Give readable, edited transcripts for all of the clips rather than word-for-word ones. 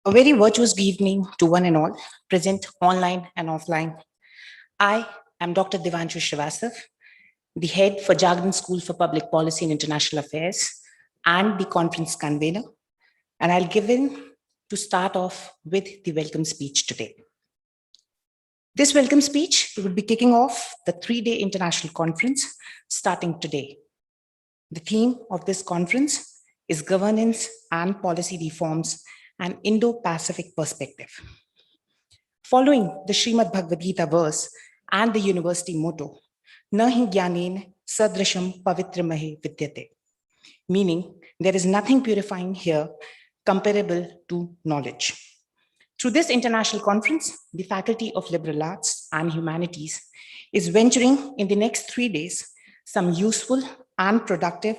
A very virtuous good evening to one and all, present online and offline. I am Dr. Devanshu Srivastav, the head for Jagran School for Public Policy and International Affairs and the conference convener. And I'll give in to start off with the welcome speech today. This welcome speech will be kicking off the 3-day international conference starting today. The theme of this conference is governance and policy reforms, an Indo Pacific perspective. Following the Srimad Bhagavad Gita verse and the university motto, Nahi Gyanen Sadrasham Pavitramahe Vidyate, meaning there is nothing purifying here comparable to knowledge. Through this international conference, the Faculty of Liberal Arts and Humanities is venturing in the next 3 days some useful and productive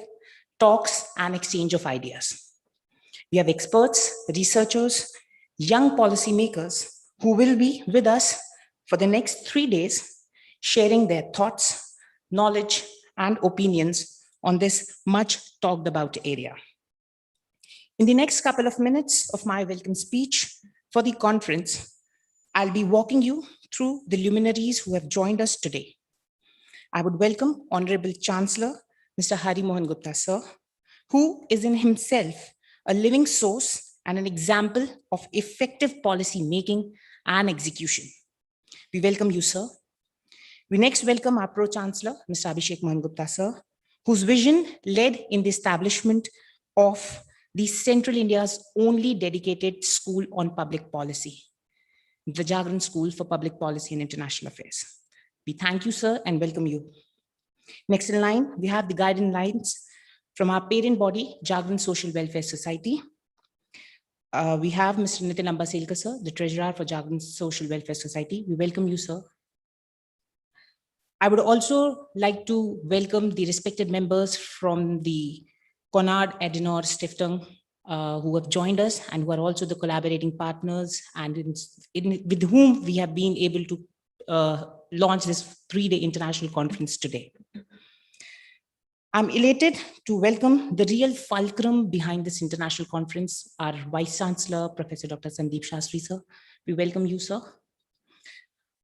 talks and exchange of ideas. We have experts, researchers, young policymakers who will be with us for the next 3 days, sharing their thoughts, knowledge, and opinions on this much talked about area. In the next couple of minutes of my welcome speech for the conference, I'll be walking you through the luminaries who have joined us today. I would welcome Honorable Chancellor, Mr. Hari Mohan Gupta, sir, who is in himself a living source and an example of effective policy making and execution. We welcome you, sir. We next welcome our Pro-Chancellor, Mr. Abhishek Mohan Gupta, sir, whose vision led in the establishment of the Central India's only dedicated school on public policy, the Jagran School for Public Policy and International Affairs. We thank you, sir, and welcome you. Next in line, we have the guidance lines from our parent body, Jagran Social Welfare Society. We have Mr. Nitin Ambaselkar, sir, the Treasurer for Jagran Social Welfare Society. We welcome you, sir. I would also like to welcome the respected members from the Konrad Adenauer Stiftung who have joined us and who are also the collaborating partners and with whom we have been able to launch this 3-day international conference today. I'm elated to welcome the real fulcrum behind this international conference, our Vice Chancellor, Professor Dr. Sandeep Shastri, sir. We welcome you, sir.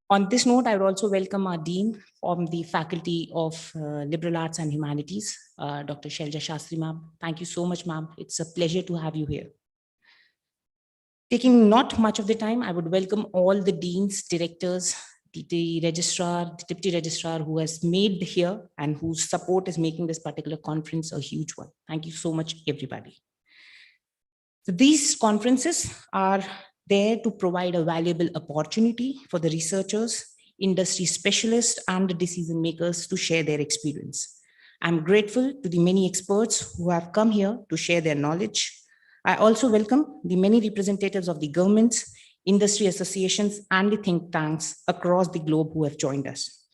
On this note, I would also welcome our Dean from the Faculty of Liberal Arts and Humanities, Dr. Shelja Shastri, ma'am. Thank you so much, ma'am. It's a pleasure to have you here. Taking not much of the time, I would welcome all the deans, directors, the registrar, the deputy registrar who has made here and whose support is making this particular conference a huge one. Thank you so much, everybody. So these conferences are there to provide a valuable opportunity for the researchers, industry specialists, and the decision makers to share their experience. I'm grateful to the many experts who have come here to share their knowledge. I also welcome the many representatives of the governments, industry associations, and the think tanks across the globe who have joined us.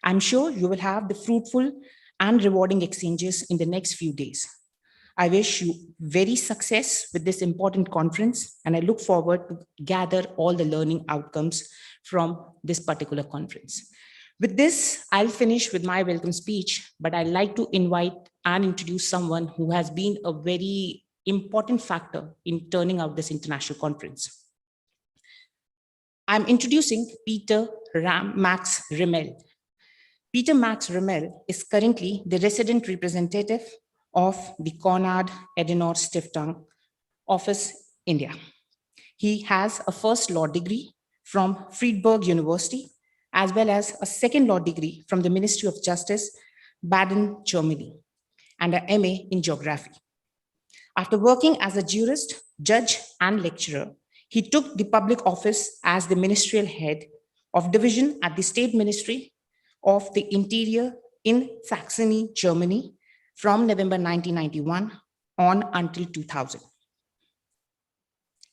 I'm sure you will have the fruitful and rewarding exchanges in the next few days. I wish you very success with this important conference, and I look forward to gather all the learning outcomes from this particular conference. With this, I'll finish with my welcome speech, but I'd like to invite and introduce someone who has been a very important factor in turning out this international conference. I'm introducing Peter Max Rimmel. Peter Max Rimmel is currently the resident representative of the Konrad Adenauer Stiftung Office, India. He has a first law degree from Friedberg University, as well as a second law degree from the Ministry of Justice, Baden, Germany, and an MA in geography. After working as a jurist, judge, and lecturer, he took the public office as the ministerial head of division at the State Ministry of the Interior in Saxony, Germany, from November 1991 on until 2000.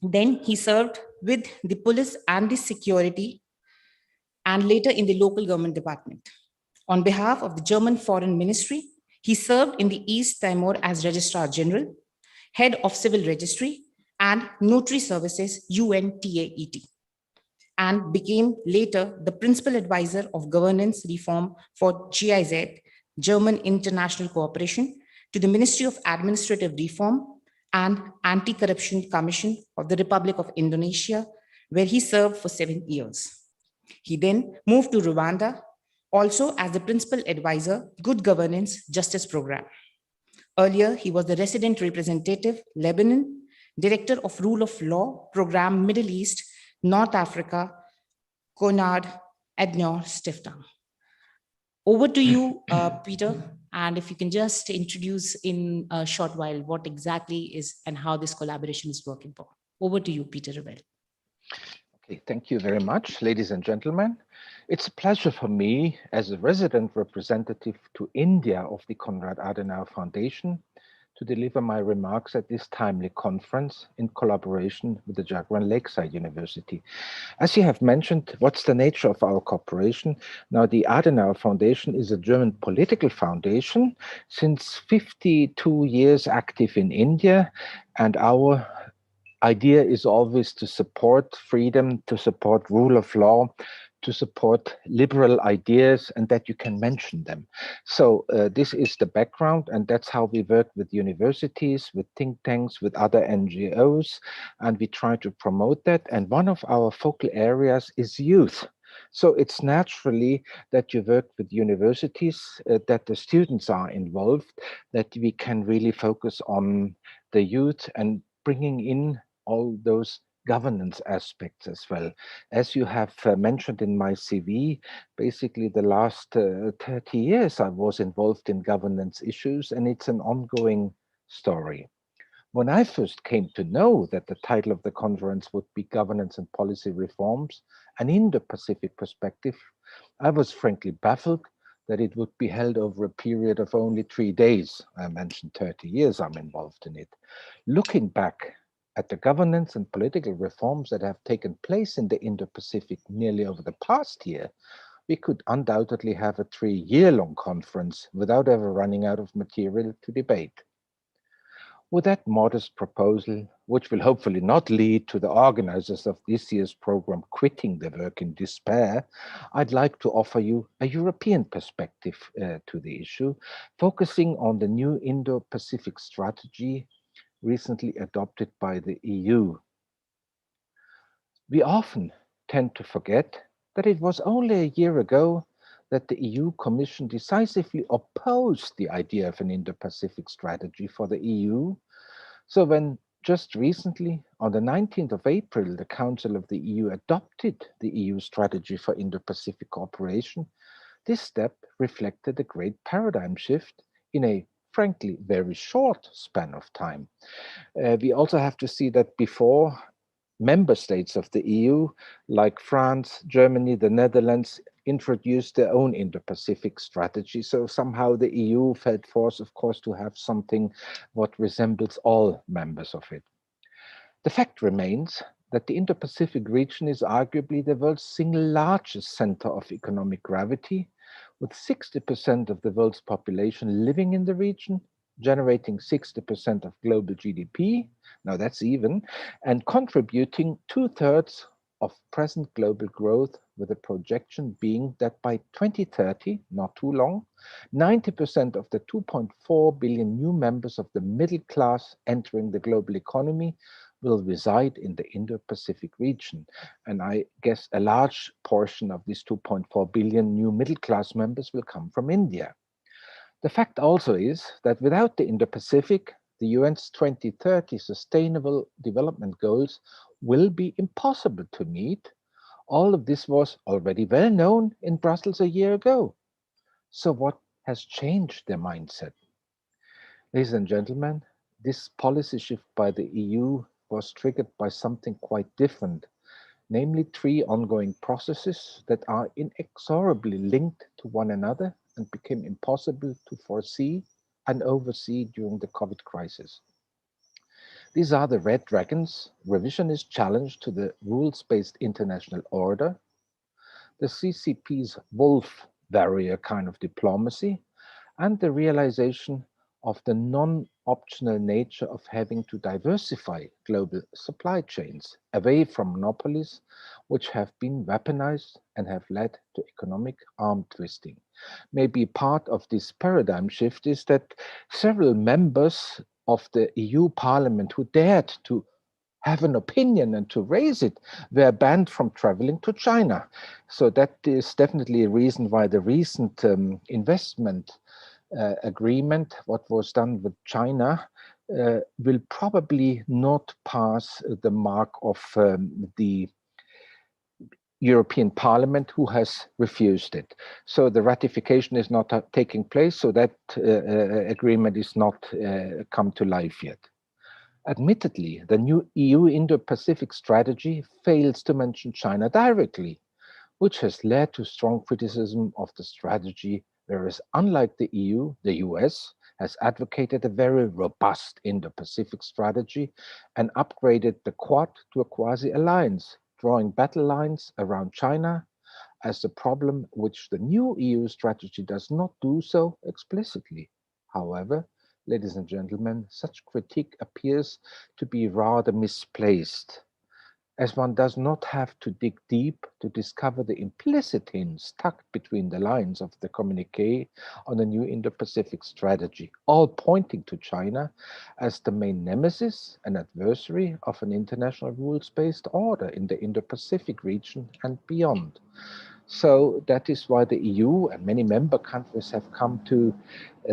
Then he served with the police and the security, and later in the local government department. On behalf of the German Foreign Ministry, he served in the East Timor as Registrar General, Head of Civil Registry, and Notary Services, UNTAET, and became later the principal advisor of governance reform for GIZ, German International Cooperation, to the Ministry of Administrative Reform and Anti-Corruption Commission of the Republic of Indonesia, where he served for 7 years. He then moved to Rwanda, also as the principal advisor, Good Governance Justice Program. Earlier, he was the resident representative, Lebanon, director of Rule of Law Program, Middle East, North Africa, Konrad Adenauer Stiftung. Over to you, Peter, and if you can just introduce in a short while what exactly is and how this collaboration is working for. Over to you, Peter Rebel. Okay, thank you very much, ladies and gentlemen. It's a pleasure for me as a resident representative to India of the Konrad Adenauer Foundation to deliver my remarks at this timely conference in collaboration with the Jagran Lakeside University. As you have mentioned, what's the nature of our cooperation? Now, the Adenauer Foundation is a German political foundation since 52 years active in India, and our idea is always to support freedom, to support rule of law, to support liberal ideas, and that you can mention them. So this is the background, and that's how we work with universities, with think tanks, with other NGOs, and we try to promote that. And one of our focal areas is youth. So it's naturally that you work with universities, that the students are involved, that we can really focus on the youth and bringing in all those governance aspects as well. As you have mentioned in my CV, basically the last 30 years I was involved in governance issues, and it's an ongoing story. When I first came to know that the title of the conference would be Governance and Policy Reforms, an Indo Pacific Perspective, I was frankly baffled that it would be held over a period of only 3 days. I mentioned 30 years I'm involved in it. Looking back at the governance and political reforms that have taken place in the Indo-Pacific nearly over the past year, we could undoubtedly have a 3-year-long conference without ever running out of material to debate. With that modest proposal, which will hopefully not lead to the organizers of this year's program quitting their work in despair, I'd like to offer you a European perspective to the issue, focusing on the new Indo-Pacific strategy recently adopted by the EU. We often tend to forget that it was only a year ago that the EU Commission decisively opposed the idea of an Indo-Pacific strategy for the EU. So when just recently, on the 19th of April, the Council of the EU adopted the EU strategy for Indo-Pacific cooperation, this step reflected a great paradigm shift in a frankly very short span of time. We also have to see that before, member states of the EU, like France, Germany, the Netherlands, introduced their own Indo-Pacific strategy. So somehow the EU felt forced, of course, to have something what resembles all members of it. The fact remains that the Indo-Pacific region is arguably the world's single largest center of economic gravity, with 60% of the world's population living in the region, generating 60% of global GDP, now that's even, and contributing 2/3 of present global growth, with a projection being that by 2030, not too long, 90% of the 2.4 billion new members of the middle class entering the global economy will reside in the Indo-Pacific region. And I guess a large portion of these 2.4 billion new middle-class members will come from India. The fact also is that without the Indo-Pacific, the UN's 2030 Sustainable Development Goals will be impossible to meet. All of this was already well known in Brussels a year ago. So what has changed their mindset? Ladies and gentlemen, this policy shift by the EU was triggered by something quite different, namely 3 ongoing processes that are inexorably linked to one another and became impossible to foresee and oversee during the COVID crisis. These are the Red Dragons, revisionist challenge to the rules-based international order, the CCP's wolf warrior kind of diplomacy, and the realization of the optional nature of having to diversify global supply chains away from monopolies which have been weaponized and have led to economic arm twisting. Maybe part of this paradigm shift is that several members of the EU Parliament who dared to have an opinion and to raise it were banned from traveling to China. So that is definitely a reason why the recent investment agreement, what was done with China, will probably not pass the mark of the European Parliament, who has refused it. So the ratification is not taking place, so that agreement is not come to life yet. Admittedly, the new EU Indo Pacific strategy fails to mention China directly, which has led to strong criticism of the strategy, whereas, unlike the EU, the US has advocated a very robust Indo Pacific strategy and upgraded the Quad to a quasi alliance, drawing battle lines around China as the problem, which the new EU strategy does not do so explicitly. However, ladies and gentlemen, such critique appears to be rather misplaced, as one does not have to dig deep to discover the implicit hints tucked between the lines of the communique on the new Indo-Pacific strategy, all pointing to China as the main nemesis and adversary of an international rules-based order in the Indo-Pacific region and beyond. So that is why the EU and many member countries have come to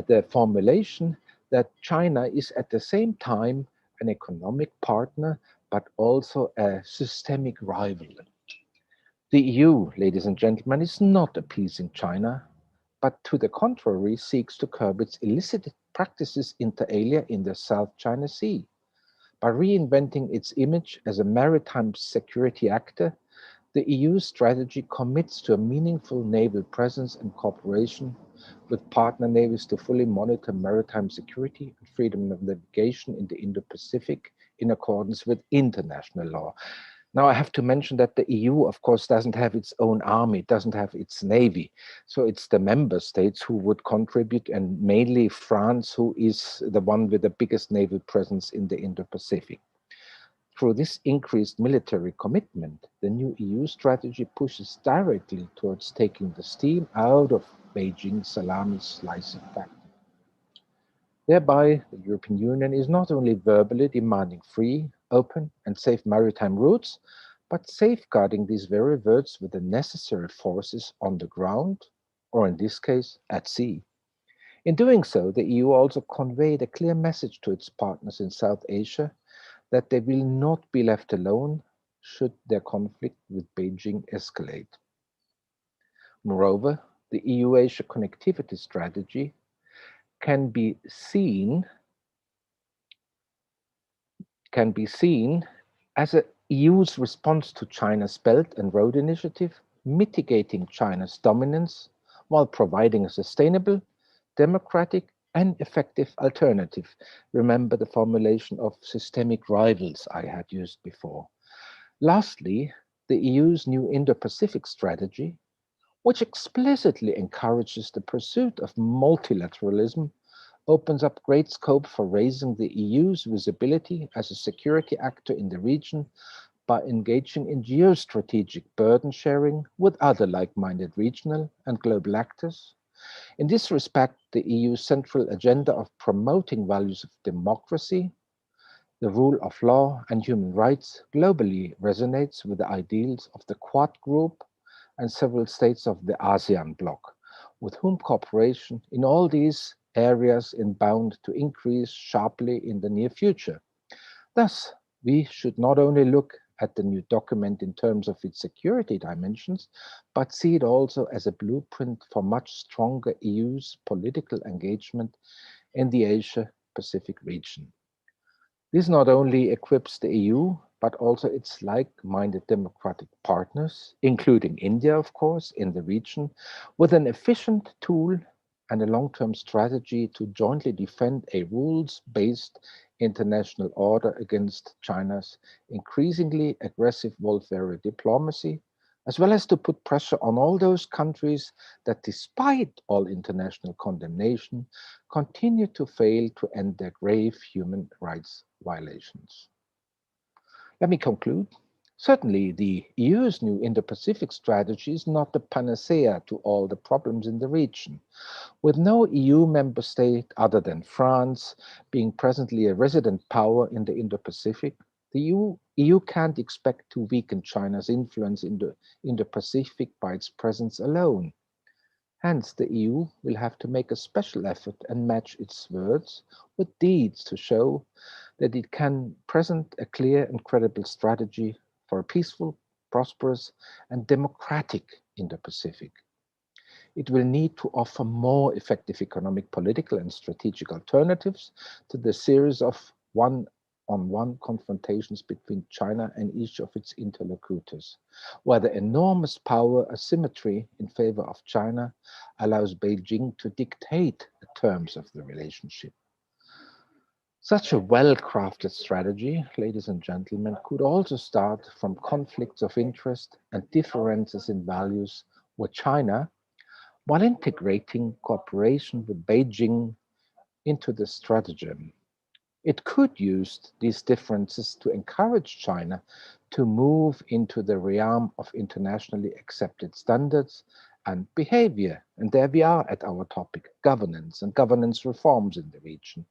the formulation that China is at the same time an economic partner, but also a systemic rival. The EU, ladies and gentlemen, is not appeasing China, but to the contrary seeks to curb its illicit practices inter alia in the South China Sea. By reinventing its image as a maritime security actor, the EU strategy commits to a meaningful naval presence and cooperation with partner navies to fully monitor maritime security and freedom of navigation in the Indo-Pacific in accordance with international law. Now, I have to mention that the EU, of course, doesn't have its own army, doesn't have its navy. So it's the member states who would contribute, and mainly France, who is the one with the biggest naval presence in the Indo-Pacific. Through this increased military commitment, the new EU strategy pushes directly towards taking the steam out of Beijing's salami slicing factor. Thereby, the European Union is not only verbally demanding free, open, and safe maritime routes, but safeguarding these very routes with the necessary forces on the ground, or in this case, at sea. In doing so, the EU also conveyed a clear message to its partners in South Asia that they will not be left alone should their conflict with Beijing escalate. Moreover, the EU-Asia connectivity strategy can be seen as the EU's response to China's Belt and Road Initiative, mitigating China's dominance while providing a sustainable, democratic, and effective alternative. Remember the formulation of systemic rivals I had used before. Lastly, the EU's new Indo-Pacific strategy, which explicitly encourages the pursuit of multilateralism, opens up great scope for raising the EU's visibility as a security actor in the region by engaging in geostrategic burden sharing with other like-minded regional and global actors. In this respect, the EU's central agenda of promoting values of democracy, the rule of law, and human rights globally resonates with the ideals of the Quad Group and several states of the ASEAN bloc, with whom cooperation in all these areas is bound to increase sharply in the near future. Thus, we should not only look at the new document in terms of its security dimensions, but see it also as a blueprint for much stronger EU's political engagement in the Asia-Pacific region. This not only equips the EU, but also its like-minded democratic partners, including India, of course, in the region, with an efficient tool and a long-term strategy to jointly defend a rules-based international order against China's increasingly aggressive warfare diplomacy, as well as to put pressure on all those countries that, despite all international condemnation, continue to fail to end their grave human rights violations. Let me conclude. Certainly, the EU's new Indo Pacific strategy is not the panacea to all the problems in the region. With no EU member state other than France being presently a resident power in the Indo Pacific, the EU can't expect to weaken China's influence in the Indo Pacific by its presence alone. Hence, the EU will have to make a special effort and match its words with deeds to show that it can present a clear and credible strategy for a peaceful, prosperous, and democratic Indo-Pacific. It will need to offer more effective economic, political, and strategic alternatives to the series of one-on-one confrontations between China and each of its interlocutors, where the enormous power asymmetry in favor of China allows Beijing to dictate the terms of the relationship. Such a well-crafted strategy, ladies and gentlemen, could also start from conflicts of interest and differences in values with China, while integrating cooperation with Beijing into the stratagem. It could use these differences to encourage China to move into the realm of internationally accepted standards and behavior. And there we are at our topic, governance and governance reforms in the region.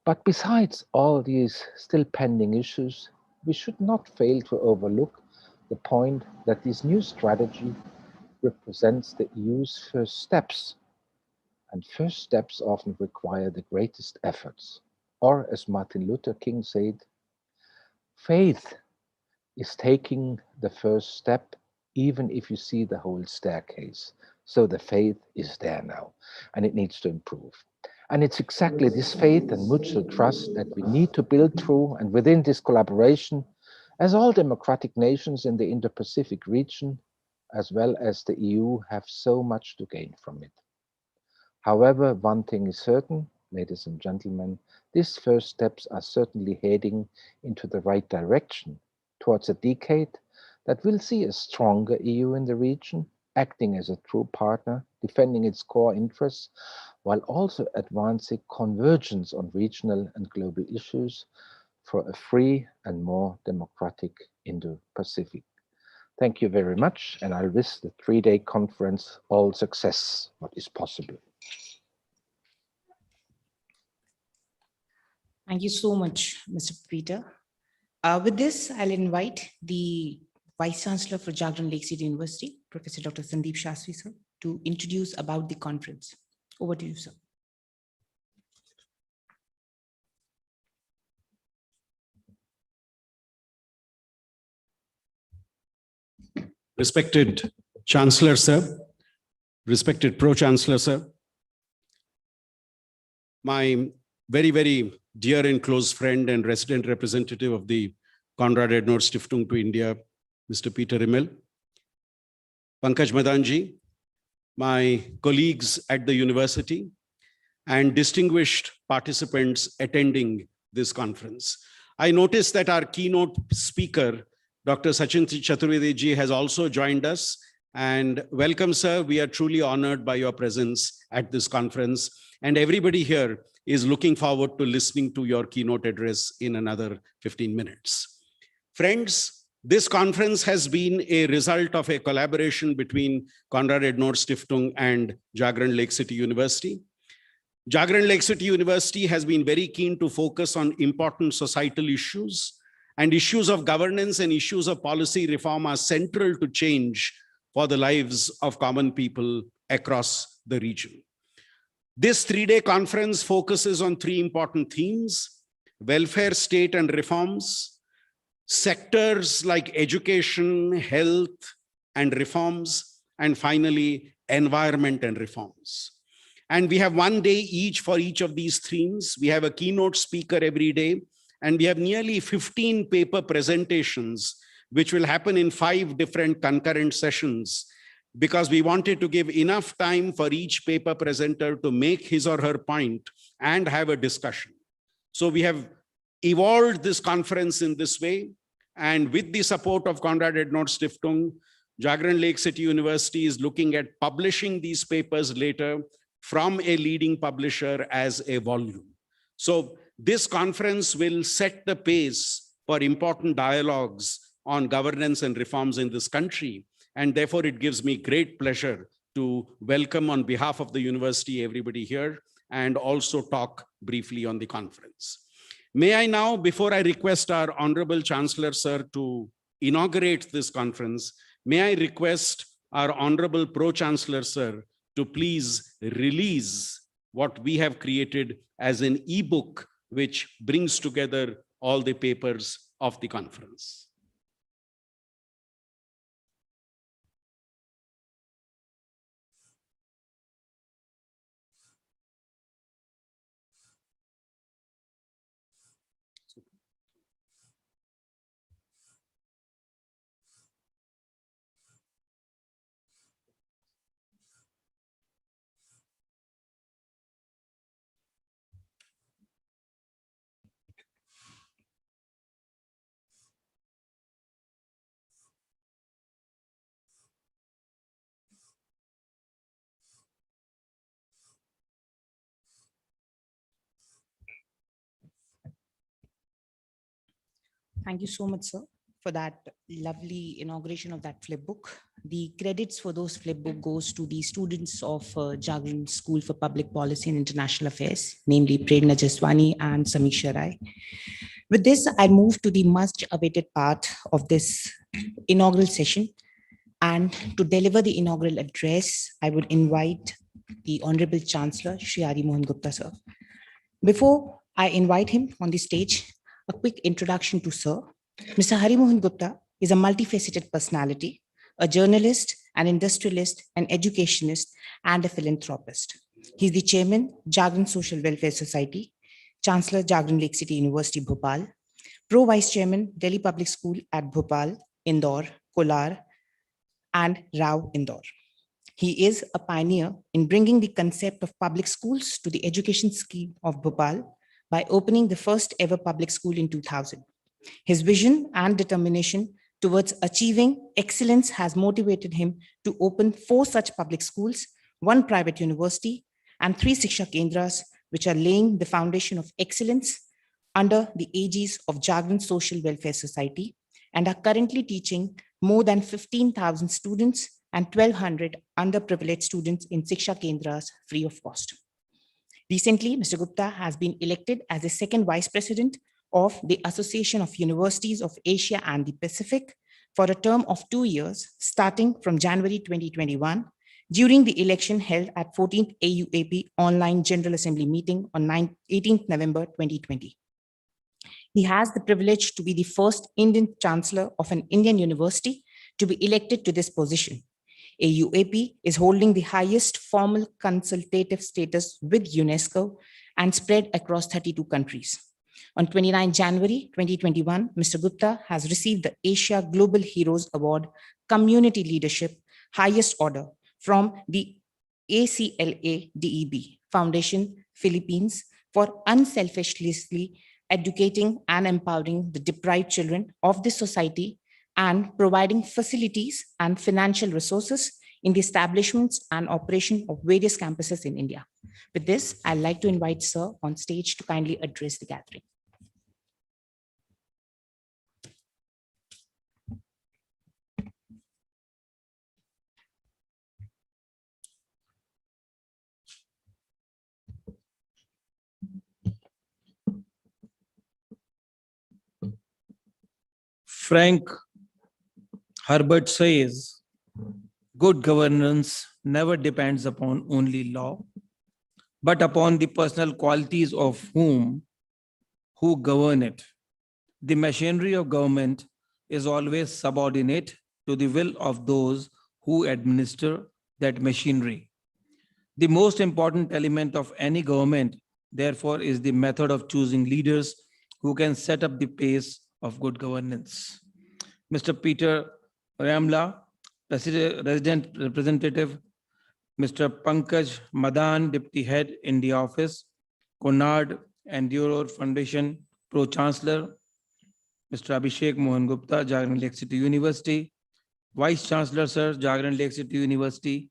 But besides all these still pending issues, we should not fail to overlook the point that this new strategy represents the EU's first steps. And first steps often require the greatest efforts. Or as Martin Luther King said, faith is taking the first step even if you see the whole staircase. So the faith is there now, and it needs to improve. And it's exactly this faith and mutual trust that we need to build through and within this collaboration, as all democratic nations in the Indo-Pacific region, as well as the EU, have so much to gain from it. However, one thing is certain, ladies and gentlemen, these first steps are certainly heading into the right direction towards a decade that will see a stronger EU in the region, acting as a true partner, defending its core interests, while also advancing convergence on regional and global issues for a free and more democratic Indo-Pacific. Thank you very much, and I wish the three-day conference all success, what is possible. Thank you so much, Mr. Peter. With this, I'll invite the Vice Chancellor for Jagran Lakecity University, Professor Dr. Sandeep Shastri, sir, to introduce about the conference. Over to you, sir. Respected Chancellor, sir, respected Pro-Chancellor, sir, my very, very dear and close friend and resident representative of the Konrad Adenauer Stiftung to India, Mr. Peter Rimmel, Pankaj Madanji, my colleagues at the university, and distinguished participants attending this conference. I noticed that our keynote speaker, Dr. Sachin Chaturvedi ji, has also joined us. And welcome, sir. We are truly honored by your presence at this conference. And everybody here is looking forward to listening to your keynote address in another 15 minutes. Friends, this conference has been a result of a collaboration between Konrad Adenauer Stiftung and Jagran Lakecity University. Jagran Lakecity University has been very keen to focus on important societal issues, and issues of governance and issues of policy reform are central to change for the lives of common people across the region. This three-day conference focuses on three important themes: welfare state and reforms, sectors like education, health, and reforms, and finally, environment and reforms. And we have one day each for each of these themes. We have a keynote speaker every day, and we have nearly 15 paper presentations, which will happen in 5 different concurrent sessions, because we wanted to give enough time for each paper presenter to make his or her point and have a discussion. So we have evolved this conference in this way, and with the support of Konrad Adenauer Stiftung, Jagran Lakecity University is looking at publishing these papers later from a leading publisher as a volume. So this conference will set the pace for important dialogues on governance and reforms in this country. And therefore, it gives me great pleasure to welcome on behalf of the university everybody here and also talk briefly on the conference. May I now, before I request our Honorable Chancellor, sir, to inaugurate this conference, may I request our Honorable Pro-Chancellor, sir, to please release what we have created as an ebook, which brings together all the papers of the conference. Thank you so much, sir, for that lovely inauguration of that flipbook. The credits for those flipbook goes to the students of Jagran School for Public Policy and International Affairs, namely Prerna Jaswani and Samiksha Rai. With this, I move to the much awaited part of this inaugural session. And to deliver the inaugural address, I would invite the Honorable Chancellor, Shri Hari Mohan Gupta, sir. Before I invite him on the stage, a quick introduction to Sir. Mr. Hari Mohan Gupta is a multifaceted personality, a journalist, an industrialist, an educationist, and a philanthropist. He's the chairman, Jagran Social Welfare Society, Chancellor, Jagran Lakecity University, Bhopal, Pro-Vice Chairman, Delhi Public School at Bhopal, Indore, Kolar, and Rao, Indore. He is a pioneer in bringing the concept of public schools to the education scheme of Bhopal by opening the first ever public school in 2000. His vision and determination towards achieving excellence has motivated him to open 4 such public schools, 1 private university, and 3 Shiksha Kendras, which are laying the foundation of excellence under the aegis of Jagran Social Welfare Society and are currently teaching more than 15,000 students and 1,200 underprivileged students in Shiksha Kendras free of cost. Recently, Mr. Gupta has been elected as the 2nd Vice President of the Association of Universities of Asia and the Pacific for a term of 2 years, starting from January 2021, during the election held at 14th AUAP Online General Assembly meeting on 18th November 2020. He has the privilege to be the first Indian Chancellor of an Indian university to be elected to this position. AUAP is holding the highest formal consultative status with UNESCO and spread across 32 countries. On 29 January 2021, Mr. Gupta has received the Asia Global Heroes Award Community Leadership Highest Order from the ACLA DEB Foundation, Philippines, for unselfishly educating and empowering the deprived children of this society and providing facilities and financial resources in the establishments and operation of various campuses in India. With this, I'd like to invite Sir on stage to kindly address the gathering. Frank Herbert says, good governance never depends upon only law, but upon the personal qualities of who govern it. The machinery of government is always subordinate to the will of those who administer that machinery. The most important element of any government, therefore, is the method of choosing leaders who can set up the pace of good governance. Mr. Peter Ramla, Resident Representative, Mr. Pankaj Madan, Deputy Head, India Office, Konrad Adenauer Foundation, Pro-Chancellor, Mr. Abhishek Mohan Gupta, Jagran Lakecity University, Vice Chancellor Sir, Jagran Lakecity University,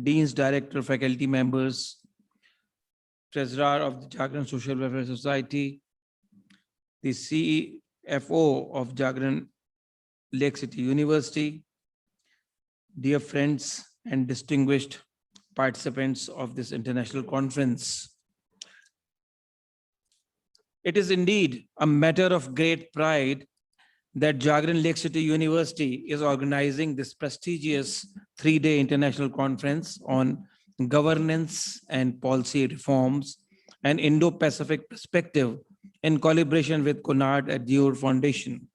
Deans, Director, faculty members, Treasurer of the Jagran Social Welfare Society, the CFO of Jagran Lakecity University, dear friends and distinguished participants of this international conference. It is indeed a matter of great pride that Jagran Lakecity University is organizing this prestigious 3-day international conference on governance and policy reforms and Indo Pacific Perspective in collaboration with Konrad Adenauer Foundation.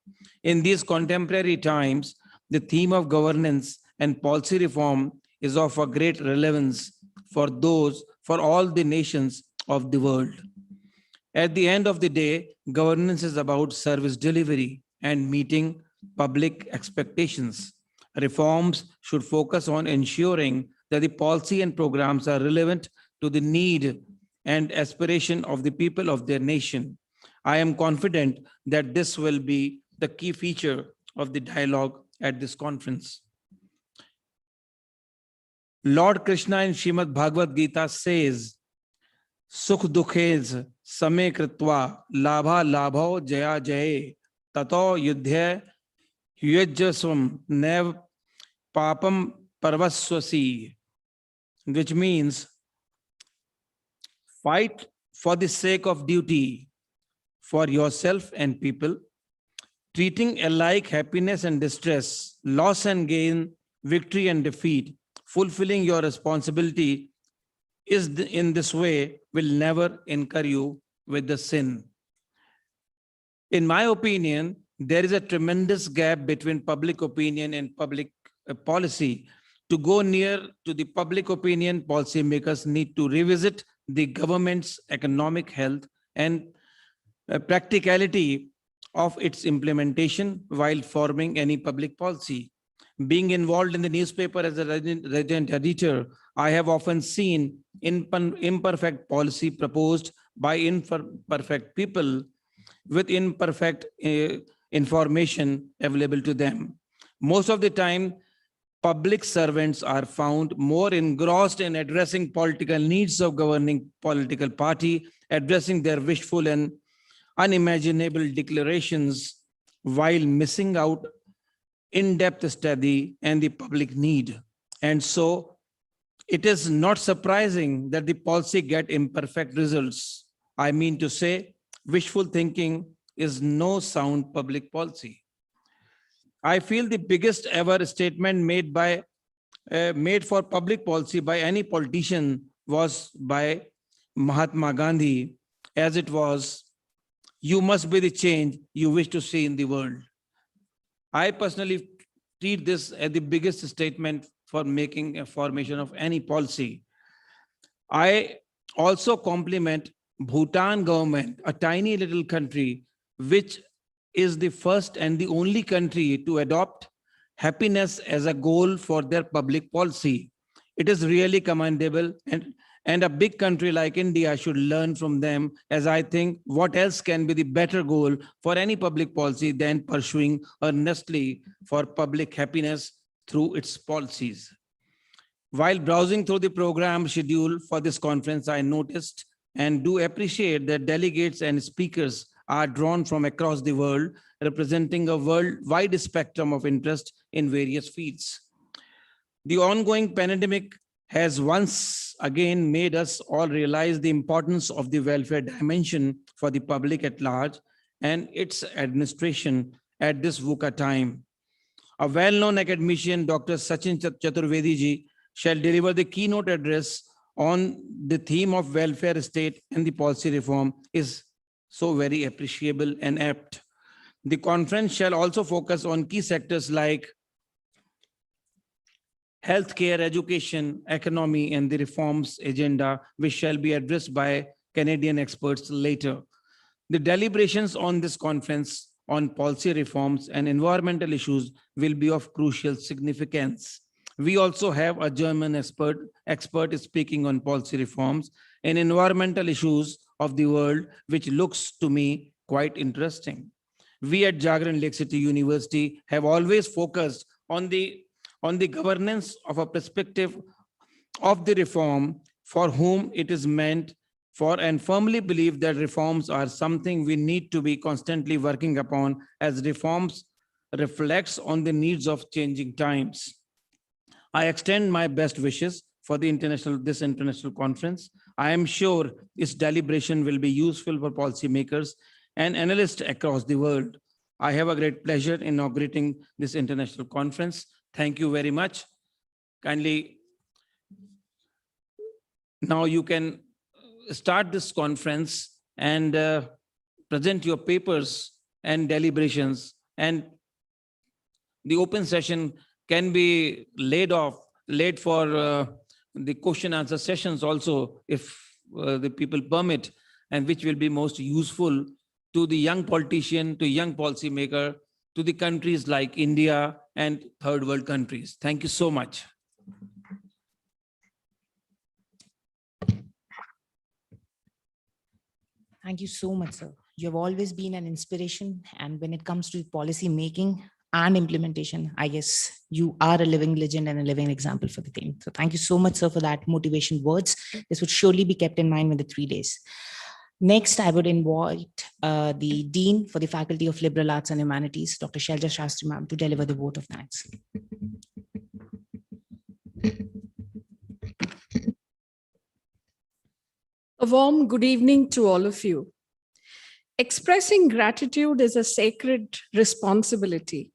In these contemporary times, the theme of governance and policy reform is of a great relevance for all the nations of the world. At the end of the day, governance is about service delivery and meeting public expectations. Reforms should focus on ensuring that the policy and programs are relevant to the need and aspiration of the people of their nation. I am confident that this will be the key feature of the dialogue at this conference. Lord Krishna in Srimad Bhagavad Gita says, Sukh dukhez same kritva labha labho jaya jaye tato yudhya yujasvam nev papam parvaswasi, which means fight for the sake of duty for yourself and people, treating alike happiness and distress, loss and gain, victory and defeat, fulfilling your responsibility in this way will never incur you with the sin. In my opinion, there is a tremendous gap between public opinion and public policy. To go near to the public opinion, policymakers need to revisit the government's economic health and practicality of its implementation while forming any public policy. Being involved in the newspaper as a resident editor, I have often seen imperfect policy proposed by imperfect people with imperfect information available to them. Most of the time, public servants are found more engrossed in addressing political needs of governing political party, addressing their wishful and unimaginable declarations while missing out in-depth study and the public need. And so it is not surprising that the policy get imperfect results. I mean to say, wishful thinking is no sound public policy. I feel the biggest ever statement made for public policy by any politician was by Mahatma Gandhi, as it was, "You must be the change you wish to see in the world." I personally treat this as the biggest statement for making a formation of any policy. I also compliment Bhutan government, a tiny little country, which is the first and the only country to adopt happiness as a goal for their public policy. It is really commendable, and a big country like India should learn from them, as I think what else can be the better goal for any public policy than pursuing earnestly for public happiness through its policies. While browsing through the program schedule for this conference, I noticed and do appreciate that delegates and speakers are drawn from across the world, representing a worldwide spectrum of interest in various fields. The ongoing pandemic has once again made us all realize the importance of the welfare dimension for the public at large and its administration at this VUCA time. A well-known academician, Dr. Sachin Chaturvedi ji, shall deliver the keynote address on the theme of welfare state and the policy reform is so very appreciable and apt. The conference shall also focus on key sectors like healthcare, education, economy, and the reforms agenda, which shall be addressed by Canadian experts later. The deliberations on this conference on policy reforms and environmental issues will be of crucial significance. We also have a German expert speaking on policy reforms and environmental issues of the world, which looks to me quite interesting. We at Jagran Lakecity University have always focused on the governance of a perspective of the reform for whom it is meant for, and firmly believe that reforms are something we need to be constantly working upon as reforms reflects on the needs of changing times. I extend my best wishes for this international conference. I am sure its deliberation will be useful for policymakers and analysts across the world. I have a great pleasure in inaugurating this international conference. Thank you very much. Kindly, now you can start this conference and present your papers and deliberations, and the open session can be laid for the question answer sessions also, if the people permit, and which will be most useful to the young politician, to young policymaker, to the countries like India and third world countries. Thank you so much. Thank you so much, sir. You have always been an inspiration. And when it comes to policy making and implementation, I guess you are a living legend and a living example for the team. So thank you so much, sir, for that motivation words. This would surely be kept in mind with the 3 days. Next, I would invite the Dean for the Faculty of Liberal Arts and Humanities, Dr. Shailja Shastri ma'am, to deliver the vote of thanks. A warm good evening to all of you. Expressing gratitude is a sacred responsibility.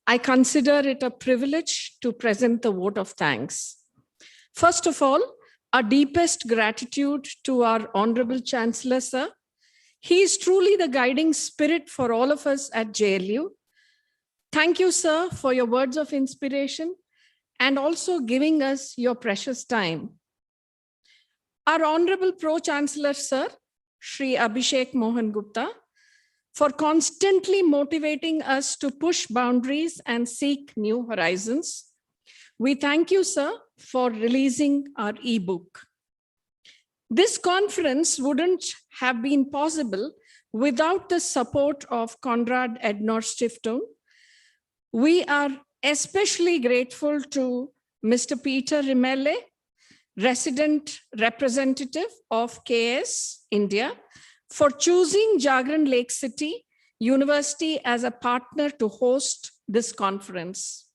I consider it a privilege to present the vote of thanks. First of all, our deepest gratitude to our Honorable Chancellor, sir. He is truly the guiding spirit for all of us at JLU. Thank you, sir, for your words of inspiration and also giving us your precious time. Our Honorable Pro-Chancellor, sir, Shri Abhishek Mohan Gupta, for constantly motivating us to push boundaries and seek new horizons. We thank you, sir, for releasing our ebook. This conference wouldn't have been possible without the support of Konrad Adenauer Stiftung. We are especially grateful to Mr. Peter Rimele, resident representative of KS India, for choosing Jagran Lakecity University as a partner to host this conference.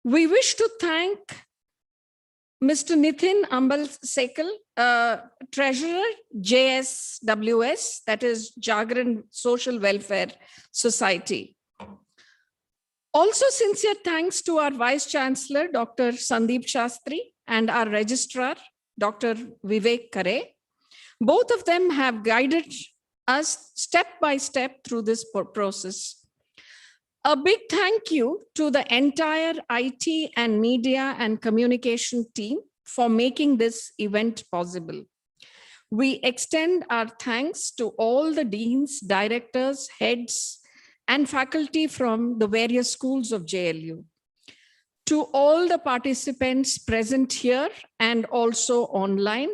We wish to thank Mr. Nitin Ambal Sekal, Treasurer, JSWS, that is Jagran Social Welfare Society. Also, sincere thanks to our Vice Chancellor, Dr. Sandeep Shastri, and our Registrar, Dr. Vivek Kare. Both of them have guided us step by step through this process. A big thank you to the entire IT and media and communication team for making this event possible. We extend our thanks to all the deans, directors, heads, and faculty from the various schools of JLU. To all the participants present here and also online,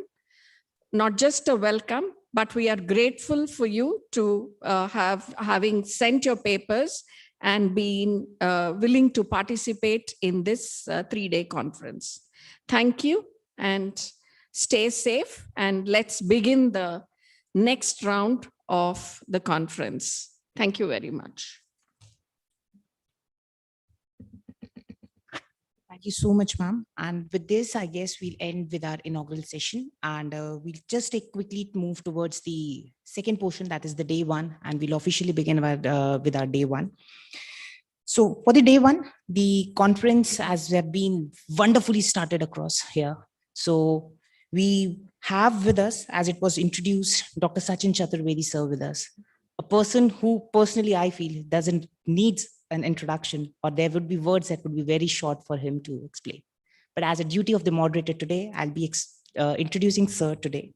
not just a welcome, but we are grateful for you to having sent your papers and being willing to participate in this 3-day conference. Thank you and stay safe, and let's begin the next round of the conference. Thank you very much. Thank you so much, ma'am. And with this, I guess we'll end with our inaugural session, and we'll just quickly move towards the second portion, that is the day one, and we'll officially begin with our day one. So for the day one, the conference has been wonderfully started across here. So we have with us, as it was introduced, Dr. Sachin Chaturvedi sir with us, a person who personally I feel doesn't need an introduction, or there would be words that would be very short for him to explain. But as a duty of the moderator today, I'll be introducing sir today.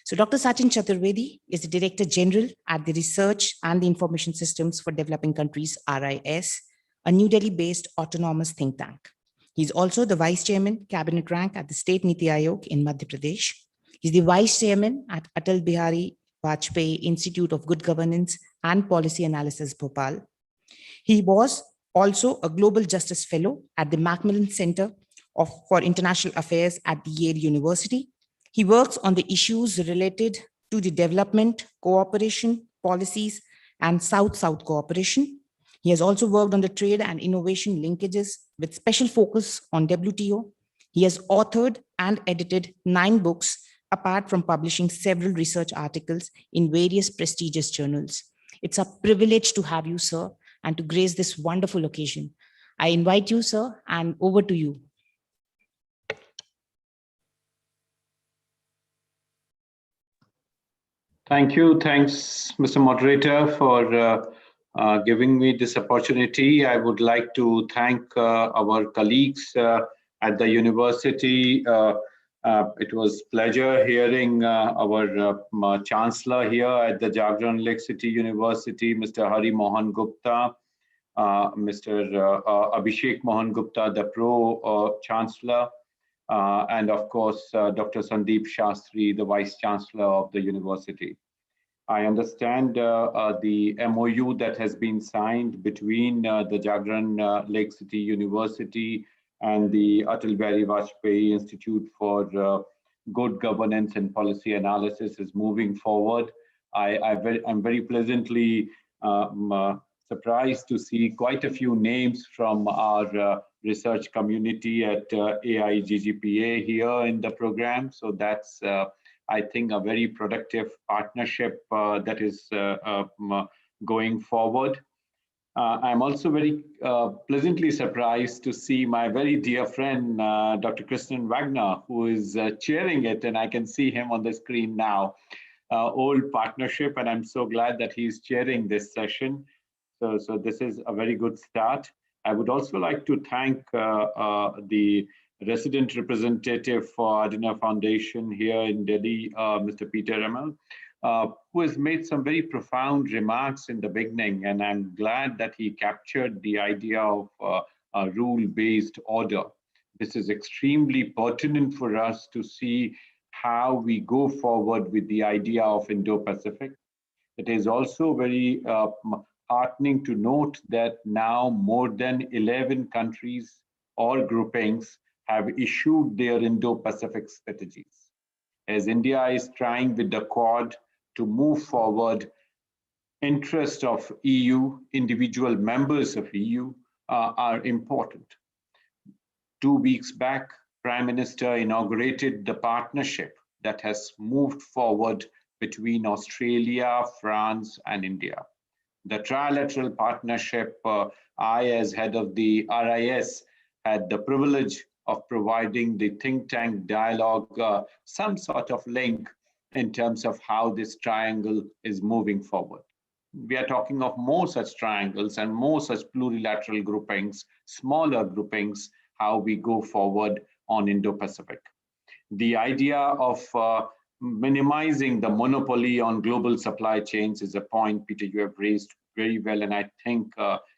So Dr. Sachin Chaturvedi is the Director General at the Research and the Information Systems for Developing Countries, RIS, a New Delhi-based autonomous think tank. He's also the Vice Chairman, Cabinet Rank at the State Niti Aayog in Madhya Pradesh. He's the Vice Chairman at Atal Bihari Vajpayee Institute of Good Governance and Policy Analysis, Bhopal. He was also a Global Justice Fellow at the Macmillan Center for International Affairs at the Yale University. He works on the issues related to the development, cooperation, policies, and South-South cooperation. He has also worked on the trade and innovation linkages with special focus on WTO. He has authored and edited 9 books, apart from publishing several research articles in various prestigious journals. It's a privilege to have you, sir, and to grace this wonderful occasion. I invite you, sir, and over to you. Thank you. Thanks, Mr. Moderator, for giving me this opportunity. I would like to thank our colleagues at the university. It was a pleasure hearing our Chancellor here at the Jagran Lakecity University, Mr. Hari Mohan Gupta, Mr. Abhishek Mohan Gupta, the Pro-Chancellor, and of course, Dr. Sandeep Shastri, the Vice Chancellor of the university. I understand the MOU that has been signed between the Jagran Lakecity University and the Atal Bihari Vajpayee Institute for Good Governance and Policy Analysis is moving forward. I'm very pleasantly surprised to see quite a few names from our research community at AIGGPA here in the program. So that's, I think, a very productive partnership that is going forward. I'm also very pleasantly surprised to see my very dear friend, Dr. Christian Wagner, who is chairing it, and I can see him on the screen now. Old partnership, and I'm so glad that he's chairing this session. So this is a very good start. I would also like to thank the resident representative for Adenauer Foundation here in Delhi, Mr. Peter Rimmel, who has made some very profound remarks in the beginning, and I'm glad that he captured the idea of a rule-based order. This is extremely pertinent for us to see how we go forward with the idea of Indo Pacific. It is also very heartening to note that now more than 11 countries or groupings have issued their Indo Pacific strategies. As India is trying with the Quad to move forward, interests of EU, individual members of EU are important. 2 weeks back, Prime Minister inaugurated the partnership that has moved forward between Australia, France, and India. The trilateral partnership, I, as head of the RIS, had the privilege of providing the think tank dialogue some sort of link in terms of how this triangle is moving forward. We are talking of more such triangles and more such plurilateral groupings, smaller groupings, how we go forward on Indo-Pacific. The idea of minimizing the monopoly on global supply chains is a point, Peter, you have raised very well, and I think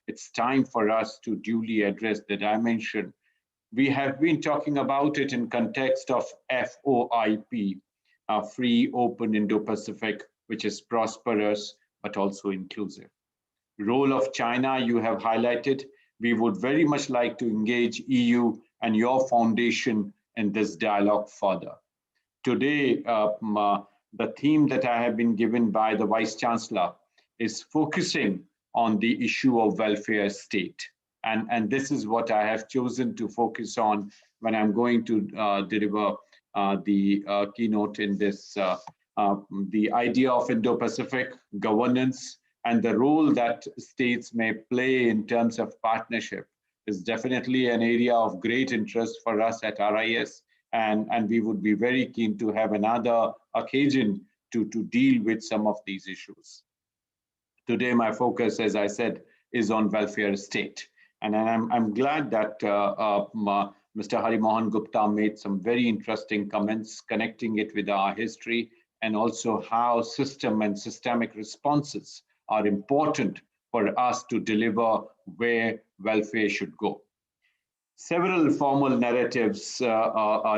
it's time for us to duly address the dimension. We have been talking about it in context of FOIP, Free Open Indo-Pacific, which is prosperous but also inclusive. Role of China, you have highlighted. We would very much like to engage EU and your foundation in this dialogue further. Today, the theme that I have been given by the Vice Chancellor is focusing on the issue of welfare state. And this is what I have chosen to focus on when I'm going to deliver the keynote in this, the idea of Indo-Pacific governance and the role that states may play in terms of partnership is definitely an area of great interest for us at RIS. And we would be very keen to have another occasion to deal with some of these issues. Today, my focus, as I said, is on welfare state. And I'm glad that Mr. Hari Mohan Gupta made some very interesting comments connecting it with our history and also how system and systemic responses are important for us to deliver where welfare should go. Several formal narratives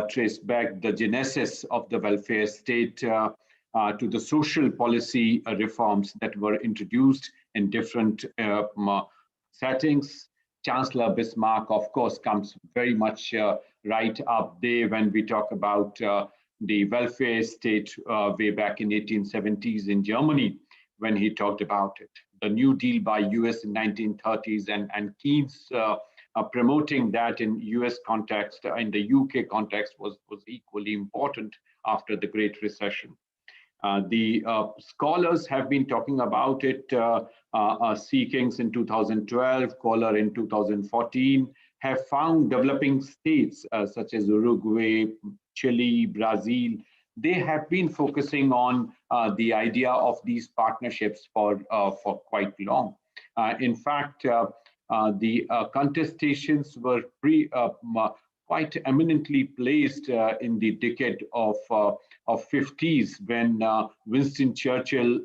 trace back the genesis of the welfare state to the social policy reforms that were introduced in different settings. Chancellor Bismarck, of course, comes very much right up there when we talk about the welfare state way back in 1870s in Germany, when he talked about it. The New Deal by US in 1930s and Keynes promoting that in US context, in the UK context was equally important after the Great Recession. The scholars have been talking about it. Seekings in 2012, Kohler in 2014, have found developing states such as Uruguay, Chile, Brazil. They have been focusing on the idea of these partnerships for quite long. In fact, the contestations were quite eminently placed in the decade of 50s when Winston Churchill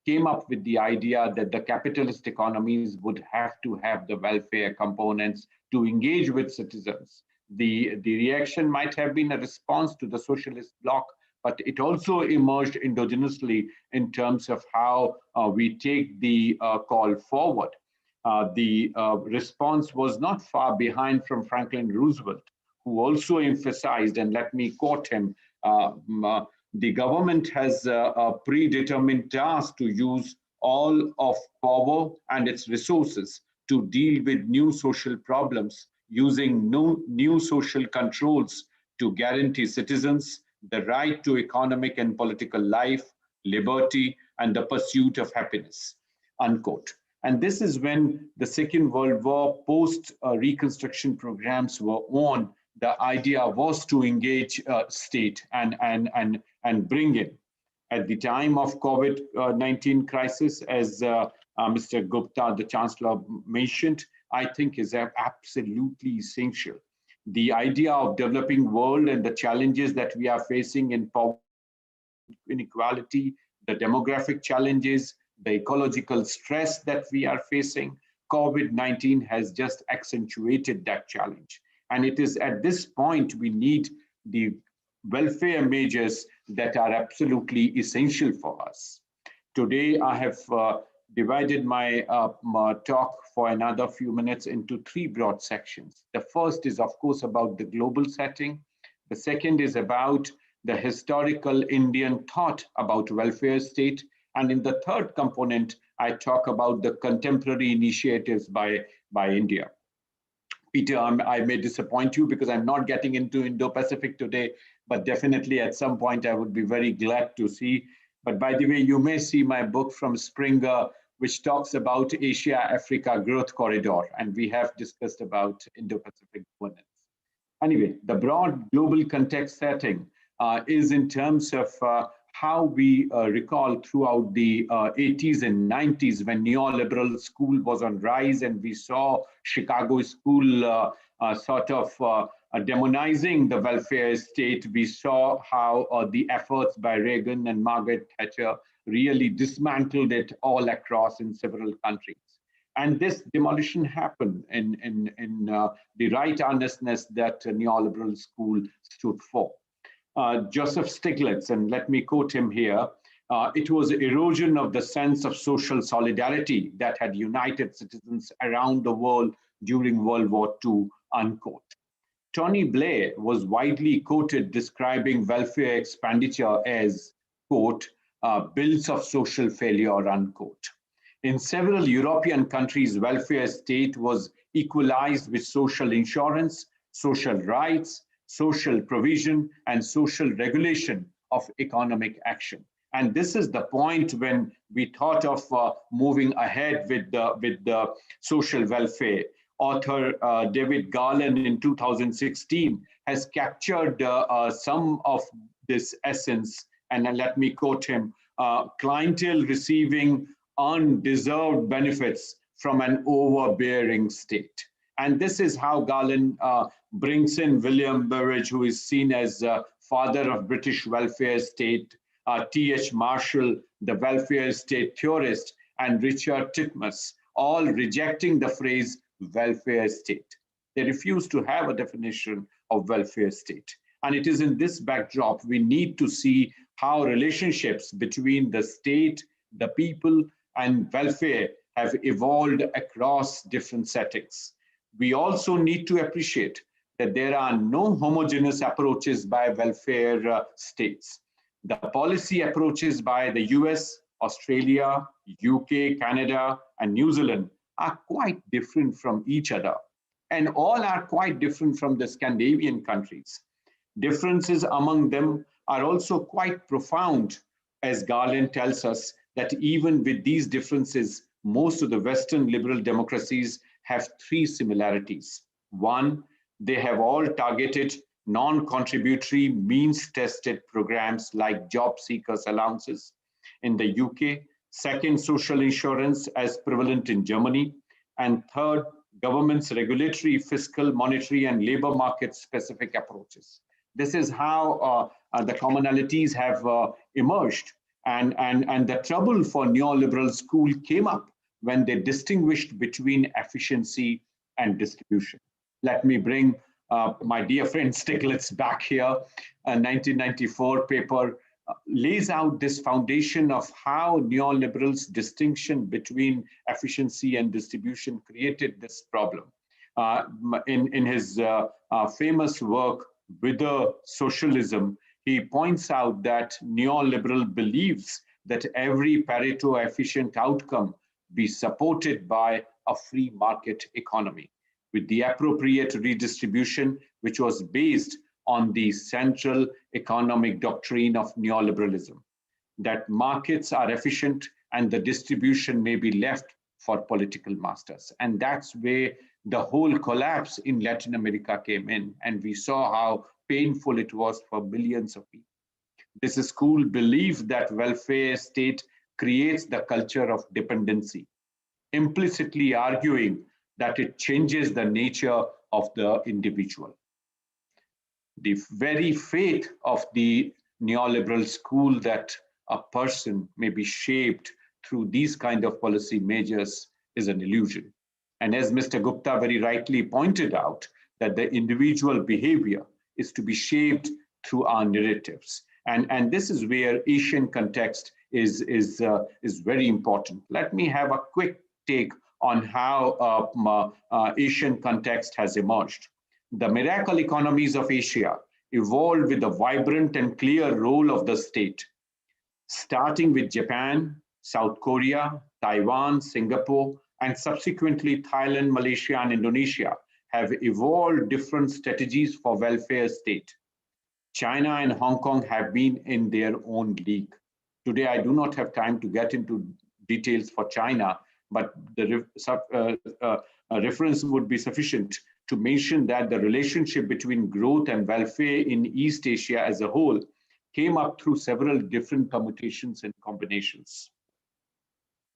came up with the idea that the capitalist economies would have to have the welfare components to engage with citizens. The reaction might have been a response to the socialist bloc, but it also emerged endogenously in terms of how we take the call forward. The response was not far behind from Franklin Roosevelt, who also emphasized, and let me quote him, the government has a predetermined task to use all of power and its resources to deal with new social problems, using new social controls to guarantee citizens the right to economic and political life, liberty, and the pursuit of happiness, unquote. And this is when the Second World War post-Reconstruction programs were on. The idea was to engage state and bring in. At the time of COVID-19 crisis, as Mr. Gupta, the Chancellor, mentioned, I think is absolutely essential. The idea of developing world and the challenges that we are facing in poverty, inequality, the demographic challenges, the ecological stress that we are facing, COVID-19 has just accentuated that challenge. And it is at this point we need the welfare measures that are absolutely essential for us. Today, I have divided my talk for another few minutes into three broad sections. The first is, of course, about the global setting. The second is about the historical Indian thought about welfare state. And in the third component, I talk about the contemporary initiatives by India. Peter, I may disappoint you because I'm not getting into Indo-Pacific today, but definitely at some point I would be very glad to see. But by the way, you may see my book from Springer, which talks about Asia-Africa Growth Corridor, and we have discussed about Indo-Pacific governance. Anyway, the broad global context setting is in terms of how we recall throughout the 80s and 90s when neoliberal school was on rise and we saw Chicago school sort of demonizing the welfare state. We saw how the efforts by Reagan and Margaret Thatcher really dismantled it all across in several countries. And this demolition happened in the right earnestness that neoliberal school stood for. Joseph Stiglitz, and let me quote him here, it was erosion of the sense of social solidarity that had united citizens around the world during World War II, unquote. Tony Blair was widely quoted describing welfare expenditure as, quote, bills of social failure, unquote. In several European countries, welfare state was equalized with social insurance, social rights, social provision, and social regulation of economic action. And this is the point when we thought of moving ahead with the social welfare. Author David Garland in 2016 has captured some of this essence. And let me quote him, clientele receiving undeserved benefits from an overbearing state. And this is how Garland brings in William Burridge, who is seen as father of British welfare state, T.H. Marshall, the welfare state theorist, and Richard Titmuss, all rejecting the phrase welfare state. They refuse to have a definition of welfare state. And it is in this backdrop we need to see how relationships between the state, the people, and welfare have evolved across different settings. we also need to appreciate that there are no homogeneous approaches by welfare states. The policy approaches by the US, Australia, UK, Canada, and New Zealand are quite different from each other, and all are quite different from the Scandinavian countries. Differences among them are also quite profound, as Garland tells us that even with these differences, most of the Western liberal democracies have three similarities. One, they have all targeted non-contributory means-tested programs like job seekers allowances in the UK. Second, social insurance as prevalent in Germany. And third, government's regulatory, fiscal, monetary, and labor market specific approaches. This is how the commonalities have emerged. And the trouble for neoliberal school came up when they distinguished between efficiency and distribution. Let me bring my dear friend Stiglitz back here. A 1994 paper lays out this foundation of how neoliberals' distinction between efficiency and distribution created this problem. In his famous work, Wither Socialism, he points out that neoliberal believes that every Pareto efficient outcome be supported by a free market economy with the appropriate redistribution, which was based on the central economic doctrine of neoliberalism, that markets are efficient and the distribution may be left for political masters. And that's where the whole collapse in Latin America came in, and we saw how painful it was for millions of people. This school believed that welfare state creates the culture of dependency, implicitly arguing that it changes the nature of the individual. The very fate of the neoliberal school, that a person may be shaped through these kind of policy measures, is an illusion. And as Mr. Gupta very rightly pointed out, that the individual behavior is to be shaped through our narratives. And this is where Asian context is very important. Let me have a quick take on how Asian context has emerged. The miracle economies of Asia evolved with a vibrant and clear role of the state, starting with Japan, South Korea, Taiwan, Singapore, and subsequently Thailand, Malaysia, and Indonesia have evolved different strategies for welfare state. China and Hong Kong have been in their own league. Today, I do not have time to get into details for China, but the reference would be sufficient to mention that the relationship between growth and welfare in East Asia as a whole came up through several different permutations and combinations,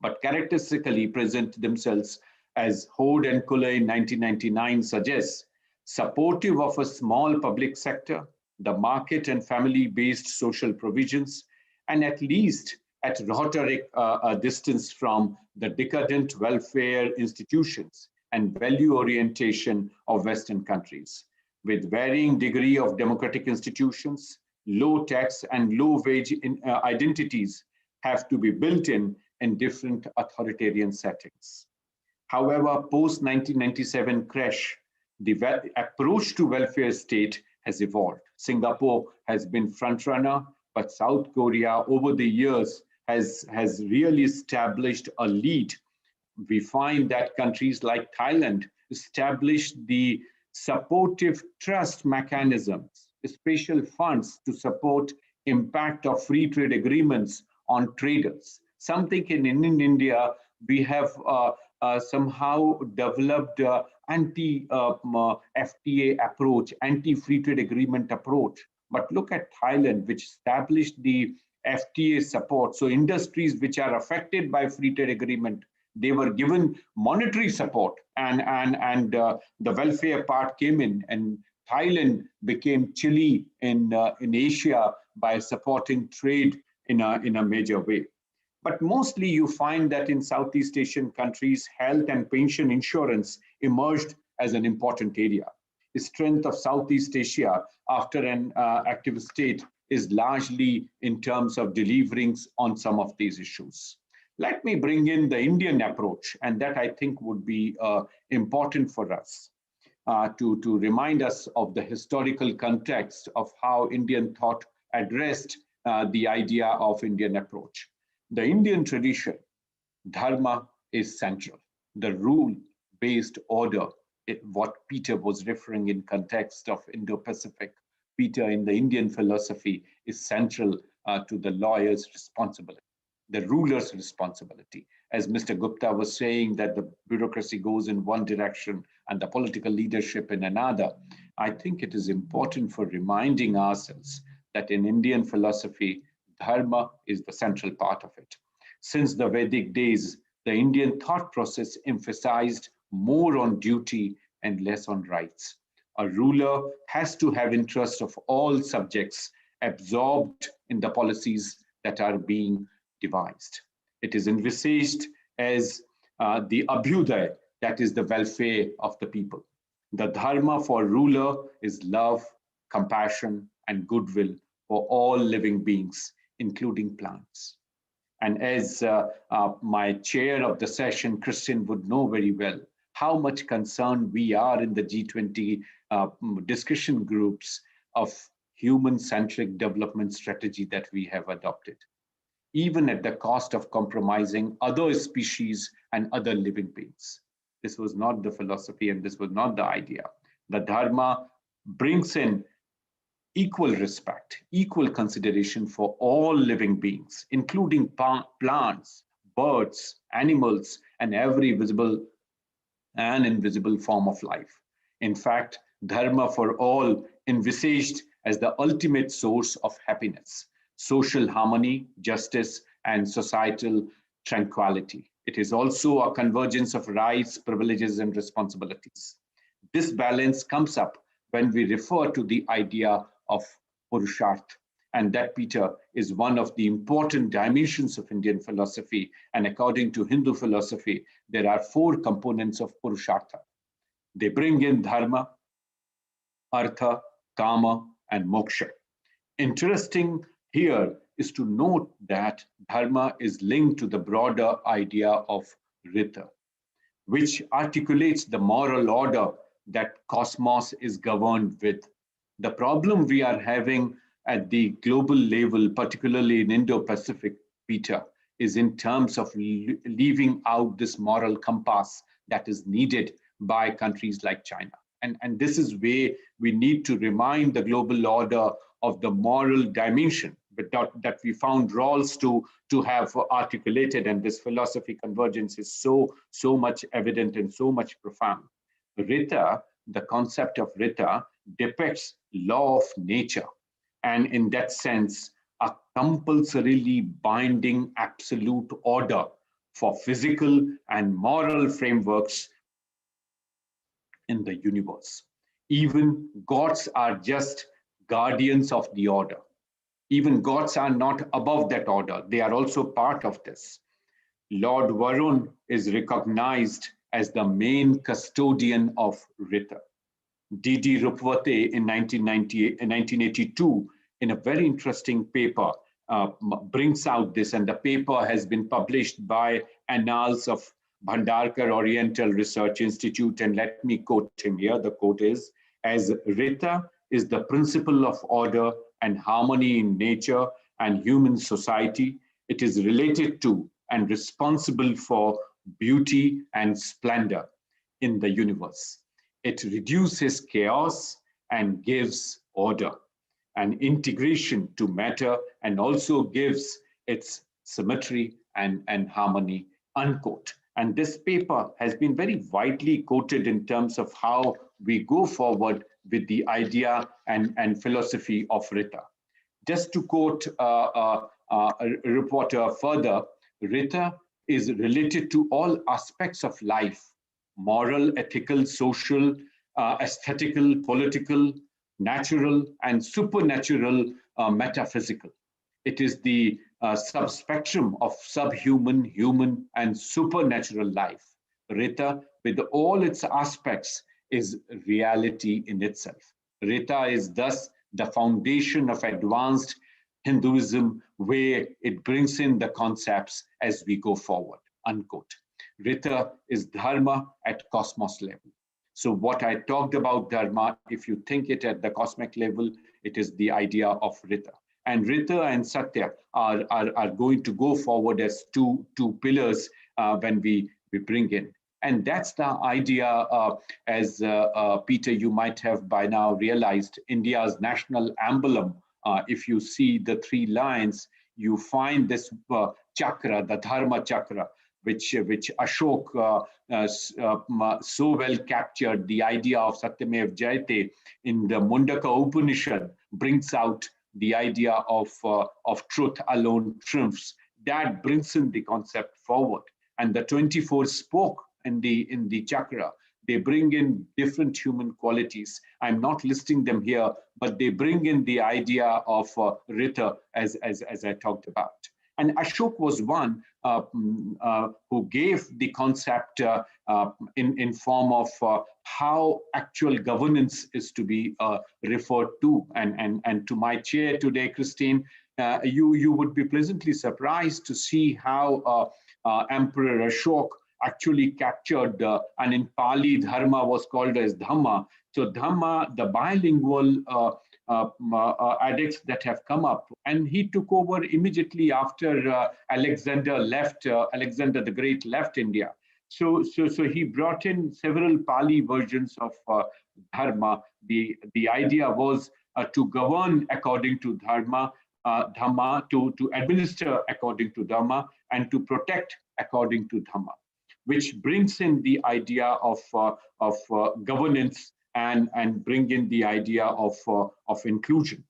but characteristically present themselves as Hode and Kuller in 1999 suggests, supportive of a small public sector, the market and family-based social provisions, and at least at rhetoric a distance from the decadent welfare institutions and value orientation of Western countries, with varying degree of democratic institutions, low tax and low wage identities have to be built in different authoritarian settings. However, post-1997 crash, the approach to welfare state has evolved. Singapore has been frontrunner, but South Korea over the years has really established a lead. We find that countries like Thailand established the supportive trust mechanisms, special funds to support impact of free trade agreements on traders. Something in India, we have somehow developed anti-FTA approach, anti-free trade agreement approach. But look at Thailand, which established the FTA support. So industries which are affected by free trade agreement, they were given monetary support, and the welfare part came in, and Thailand became Chile in Asia by supporting trade in a major way. But mostly you find that in Southeast Asian countries, health and pension insurance emerged as an important area. The strength of Southeast Asia after an active state is largely in terms of delivering on some of these issues. Let me bring in the Indian approach, and that I think would be important for us to remind us of the historical context of how Indian thought addressed the idea of Indian approach. The Indian tradition, dharma is central. The rule-based order, what Peter was referring in context of Indo Pacific, Peter in the Indian philosophy is central to the lawyer's responsibility, the ruler's responsibility. As Mr. Gupta was saying, that the bureaucracy goes in one direction and the political leadership in another. I think it is important for reminding ourselves that in Indian philosophy, dharma is the central part of it. Since the Vedic days, the Indian thought process emphasized more on duty and less on rights. A ruler has to have interest of all subjects absorbed in the policies that are being devised. It is envisaged as the abhyuday, that is the welfare of the people. The dharma for ruler is love, compassion, and goodwill for all living beings, including plants. And as my chair of the session, Christian, would know very well, how much concerned we are in the G20 discussion groups of human-centric development strategy that we have adopted, even at the cost of compromising other species and other living beings. This was not the philosophy and this was not the idea. The dharma brings in equal respect, equal consideration for all living beings, including plants, birds, animals, and every visible and invisible form of life. In fact, dharma for all envisaged as the ultimate source of happiness, social harmony, justice, and societal tranquility. It is also a convergence of rights, privileges, and responsibilities. This balance comes up when we refer to the idea of Purusharth, and that, Peter, is one of the important dimensions of Indian philosophy. And according to Hindu philosophy, there are 4 components of Purushartha. They bring in dharma, artha, kama, and moksha. Interesting here is to note that dharma is linked to the broader idea of rita, which articulates the moral order that cosmos is governed with. The problem we are having at the global level, particularly in Indo-Pacific, Peter, is in terms of leaving out this moral compass that is needed by countries like China. And this is where we need to remind the global order of the moral dimension that we found roles to have articulated, and this philosophy convergence is so much evident and so much profound. Rita, the concept of Rita, depicts law of nature, and in that sense, a compulsorily binding absolute order for physical and moral frameworks in the universe. Even gods are just guardians of the order. Even gods are not above that order. They are also part of this. Lord Varun is recognized as the main custodian of Rita. D.D. Rupwate in 1982, in a very interesting paper, brings out this, and the paper has been published by Annals of Bhandarkar Oriental Research Institute, and let me quote him here. The quote is, as Rita is the principle of order and harmony in nature and human society, it is related to and responsible for beauty and splendor in the universe. It reduces chaos and gives order and integration to matter, and also gives its symmetry and harmony, unquote. And this paper has been very widely quoted in terms of how we go forward with the idea and philosophy of Rita. Just to quote a reporter further, Rita is related to all aspects of life: moral, ethical, social, aesthetical, political, natural, and supernatural, metaphysical. It is the subspectrum of subhuman, human, and supernatural life. Rita, with all its aspects, is reality in itself. Rita is thus the foundation of advanced Hinduism where it brings in the concepts as we go forward, unquote. Rita is dharma at cosmos level. So what I talked about dharma, if you think it at the cosmic level, it is the idea of Rita. And Rita and Satya are going to go forward as two pillars when we bring in. And that's the idea, as Peter, you might have by now realized, India's national emblem. If you see the three lines, you find this chakra, the Dharma chakra, which Ashok so well captured. The idea of Satyamev Jayate in the Mundaka Upanishad brings out the idea of truth alone triumphs. That brings in the concept forward. And the 24 spoke in the chakra, they bring in different human qualities. I'm not listing them here, but they bring in the idea of Rita as I talked about. And Ashok was one who gave the concept in form of how actual governance is to be referred to. And to my chair today, Christine, you would be pleasantly surprised to see how Emperor Ashok actually captured, and in Pali, dharma was called as dhamma. So dhamma, the bilingual edicts that have come up, and he took over immediately after Alexander the Great left India. So he brought in several Pali versions of dharma. The idea was to govern according to dharma, to administer according to dharma, and to protect according to dhamma, which brings in the idea of governance and bring in the idea of inclusion.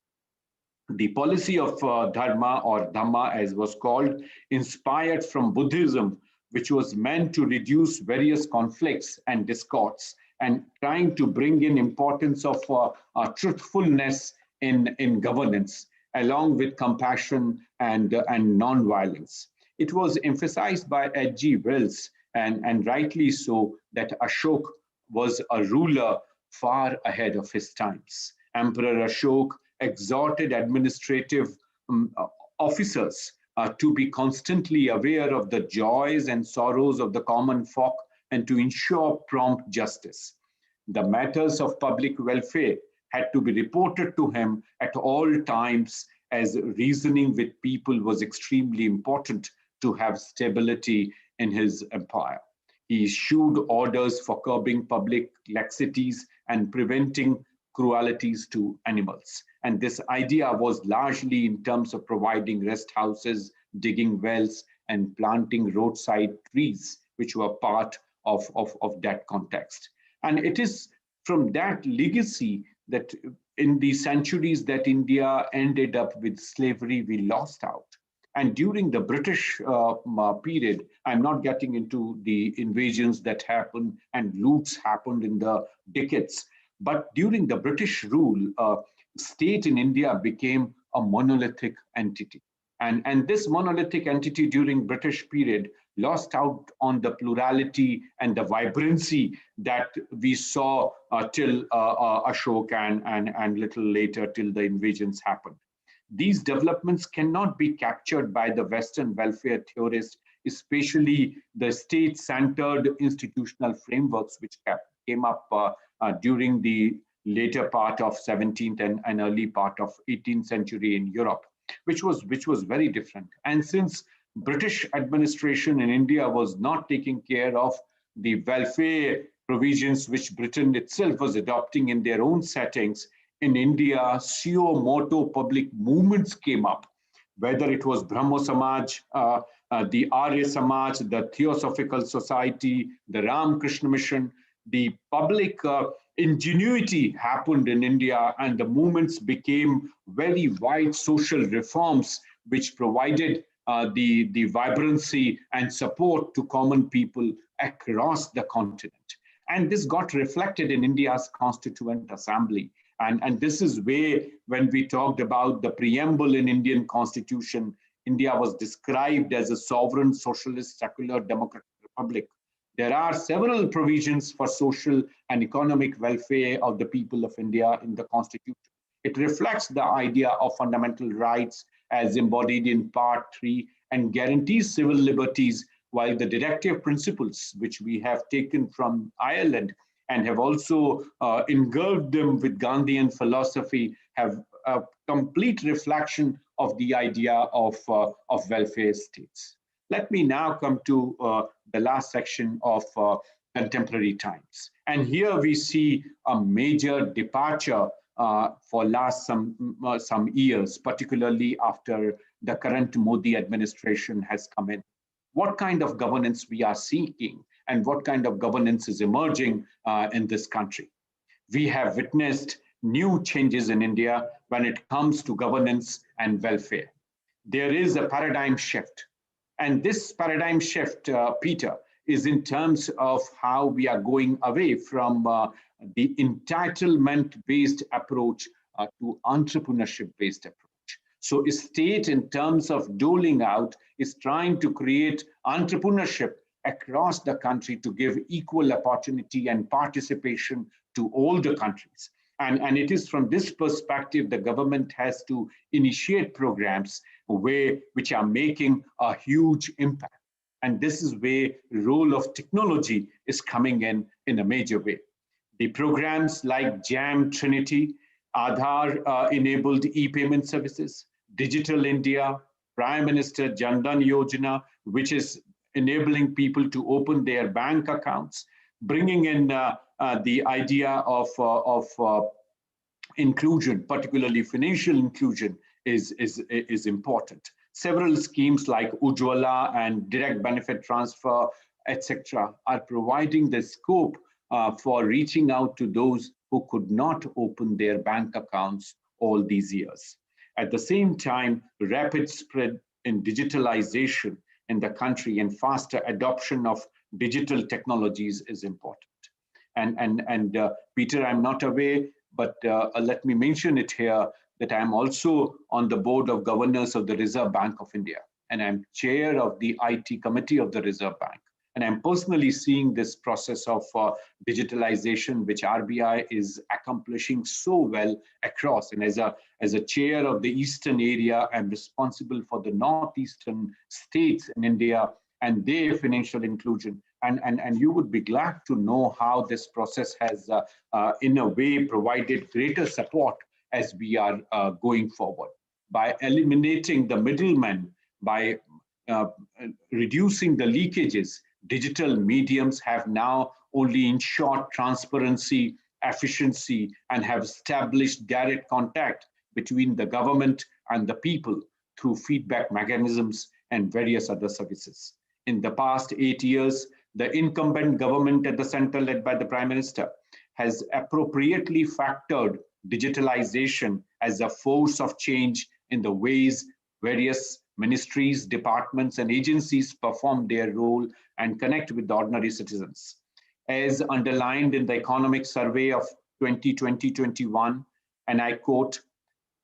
The policy of dharma, or dhamma as was called, inspired from Buddhism, which was meant to reduce various conflicts and discords, and trying to bring in importance of truthfulness in governance, along with compassion and non-violence. It was emphasized by H.G. Wells, and rightly so, that Ashok was a ruler far ahead of his times. Emperor Ashok exhorted administrative officers to be constantly aware of the joys and sorrows of the common folk and to ensure prompt justice. The matters of public welfare had to be reported to him at all times, as reasoning with people was extremely important to have stability in his empire. He issued orders for curbing public laxities and preventing cruelties to animals. And this idea was largely in terms of providing rest houses, digging wells, and planting roadside trees, which were part of that context. And it is from that legacy that in the centuries that India ended up with slavery, we lost out. And during the British period, I'm not getting into the invasions that happened and loots happened in the decades, but during the British rule, state in India became a monolithic entity. And this monolithic entity during British period lost out on the plurality and the vibrancy that we saw till Ashok and little later till the invasions happened. These developments cannot be captured by the Western welfare theorists, especially the state-centered institutional frameworks which came up during the later part of 17th and early part of 18th century in Europe, which was very different. And since British administration in India was not taking care of the welfare provisions which Britain itself was adopting in their own settings, in India, suo motu public movements came up, whether it was Brahmo Samaj, the Arya Samaj, the Theosophical Society, the Ramakrishna Mission. The public ingenuity happened in India, and the movements became very wide social reforms, which provided the vibrancy and support to common people across the continent. And this got reflected in India's Constituent Assembly. And this is where, when we talked about the preamble in Indian Constitution, India was described as a sovereign, socialist, secular, democratic republic. There are several provisions for social and economic welfare of the people of India in the Constitution. It reflects the idea of fundamental rights as embodied in Part 3 and guarantees civil liberties, while the directive principles, which we have taken from Ireland and have also engulfed them with Gandhian philosophy, have a complete reflection of the idea of welfare states. Let me now come to the last section of contemporary times. And here we see a major departure for last some years, particularly after the current Modi administration has come in. What kind of governance we are seeking and what kind of governance is emerging in this country. We have witnessed new changes in India when it comes to governance and welfare. There is a paradigm shift. And this paradigm shift, Peter, is in terms of how we are going away from the entitlement-based approach to entrepreneurship-based approach. So a state, in terms of doling out, is trying to create entrepreneurship across the country to give equal opportunity and participation to all the countries. And it is from this perspective the government has to initiate programs which are making a huge impact. And this is where the role of technology is coming in a major way. The programs like JAM Trinity, Aadhaar-enabled e-payment services, Digital India, Prime Minister Jan Dhan Yojana, which is enabling people to open their bank accounts, bringing in the idea of inclusion, particularly financial inclusion, is important. Several schemes like Ujjwala and direct benefit transfer, etc., are providing the scope for reaching out to those who could not open their bank accounts all these years. At the same time, rapid spread in digitalization in the country and faster adoption of digital technologies is important. And Peter, I'm not aware, but let me mention it here that I'm also on the board of governors of the Reserve Bank of India, and I'm chair of the IT committee of the Reserve Bank. And I'm personally seeing this process of digitalization, which RBI is accomplishing so well across. And as a chair of the Eastern area, I'm responsible for the Northeastern states in India and their financial inclusion. And you would be glad to know how this process has, in a way, provided greater support as we are going forward. By eliminating the middlemen, by reducing the leakages, digital mediums have now only ensured transparency, efficiency, and have established direct contact between the government and the people through feedback mechanisms and various other services. In the past 8 years, the incumbent government at the center, led by the Prime Minister, has appropriately factored digitalization as a force of change in the ways various ministries, departments, and agencies perform their role and connect with the ordinary citizens. As underlined in the Economic Survey of 2020-21, and I quote,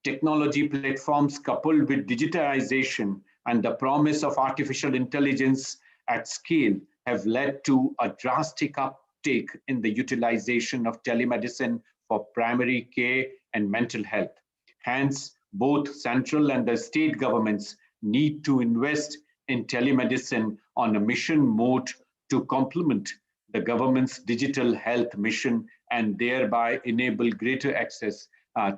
technology platforms coupled with digitalization and the promise of artificial intelligence at scale have led to a drastic uptake in the utilization of telemedicine for primary care and mental health. Hence, both central and the state governments need to invest in telemedicine on a mission mode to complement the government's digital health mission and thereby enable greater access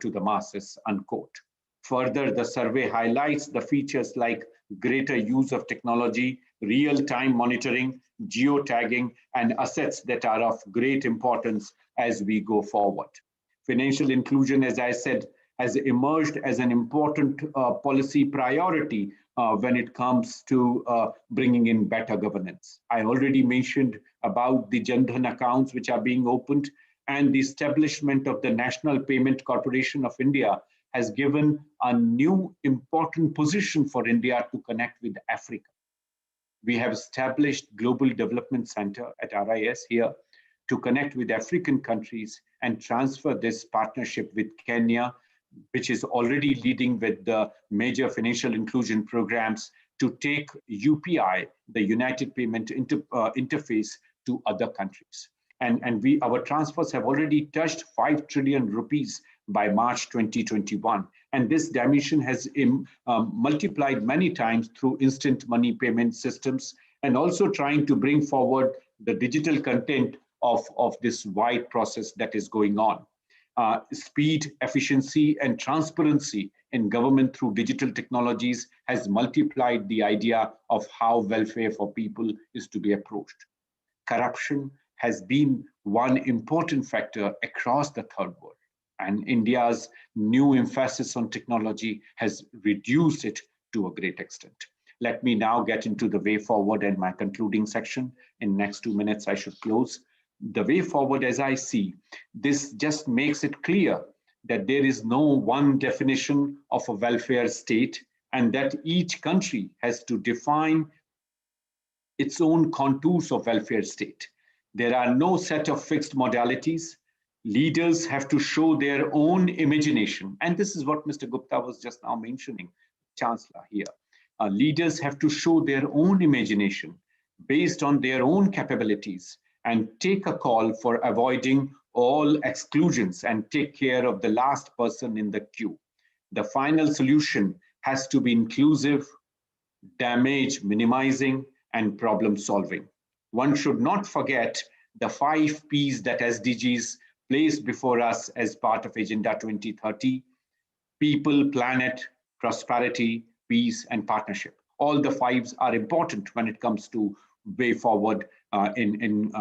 to the masses, unquote. Further, the survey highlights the features like greater use of technology, real-time monitoring, geotagging, and assets that are of great importance as we go forward. Financial inclusion, as I said, has emerged as an important policy priority when it comes to bringing in better governance. I already mentioned about the Jan Dhan accounts which are being opened, and the establishment of the National Payment Corporation of India has given a new important position for India to connect with Africa. We have established Global Development Center at RIS here to connect with African countries and transfer this partnership with Kenya, which is already leading with the major financial inclusion programs to take UPI, the United Payment Interface, to other countries. And our transfers have already touched 5 trillion rupees by March 2021. And this dimension has multiplied many times through instant money payment systems, and also trying to bring forward the digital content of this wide process that is going on. Speed, efficiency, and transparency in government through digital technologies has multiplied the idea of how welfare for people is to be approached. Corruption has been one important factor across the third world, and India's new emphasis on technology has reduced it to a great extent. Let me now get into the way forward and my concluding section. In next 2 minutes, I should close. The way forward, as I see, this just makes it clear that there is no one definition of a welfare state, and that each country has to define its own contours of welfare state. There are no set of fixed modalities. Leaders have to show their own imagination. And this is what Mr. Gupta was just now mentioning, Chancellor here. Leaders have to show their own imagination based on their own capabilities and take a call for avoiding all exclusions and take care of the last person in the queue. The final solution has to be inclusive, damage minimizing, and problem solving. One should not forget the 5 Ps that SDGs placed before us as part of Agenda 2030: people, planet, prosperity, peace, and partnership. All the 5s are important when it comes to way forward in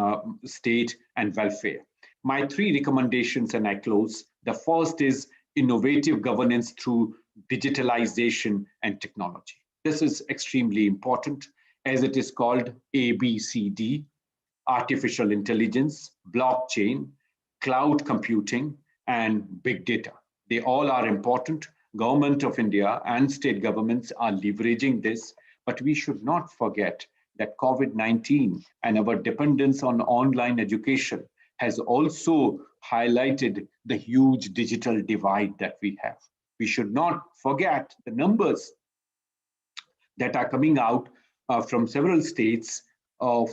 state and welfare. My 3 recommendations, and I close. The first is innovative governance through digitalization and technology. This is extremely important, as it is called ABCD: artificial intelligence, blockchain, cloud computing, and big data. They all are important. Government of India and state governments are leveraging this, but we should not forget that COVID-19 and our dependence on online education has also highlighted the huge digital divide that we have. We should not forget the numbers that are coming out from several states of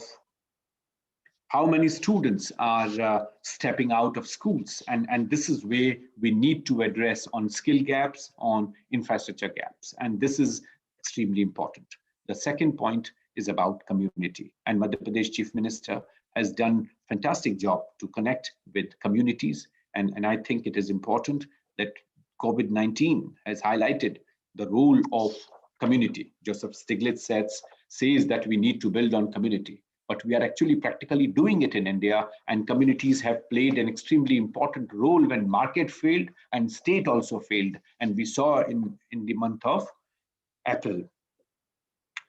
how many students are stepping out of schools. And this is where we need to address on skill gaps, on infrastructure gaps. And this is extremely important. The second point is about community. And Madhya Pradesh Chief Minister has done a fantastic job to connect with communities. And I think it is important that COVID-19 has highlighted the role of community. Joseph Stiglitz says that we need to build on community, but we are actually practically doing it in India, and communities have played an extremely important role when market failed and state also failed. And we saw in the month of April.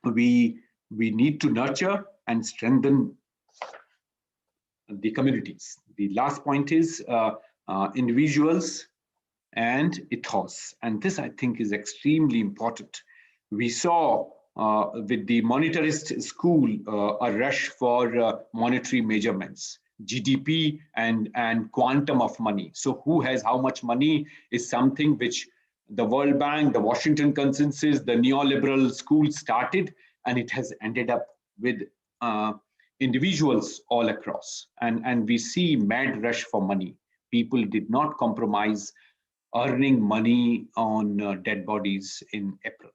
We need to nurture and strengthen the communities. The last point is individuals and ethos. And this, I think, is extremely important. We saw with the monetarist school a rush for monetary measurements, GDP and quantum of money. So who has how much money is something which the World Bank, the Washington Consensus, the neoliberal school started, and it has ended up with individuals all across. And we see mad rush for money. People did not compromise earning money on dead bodies in April.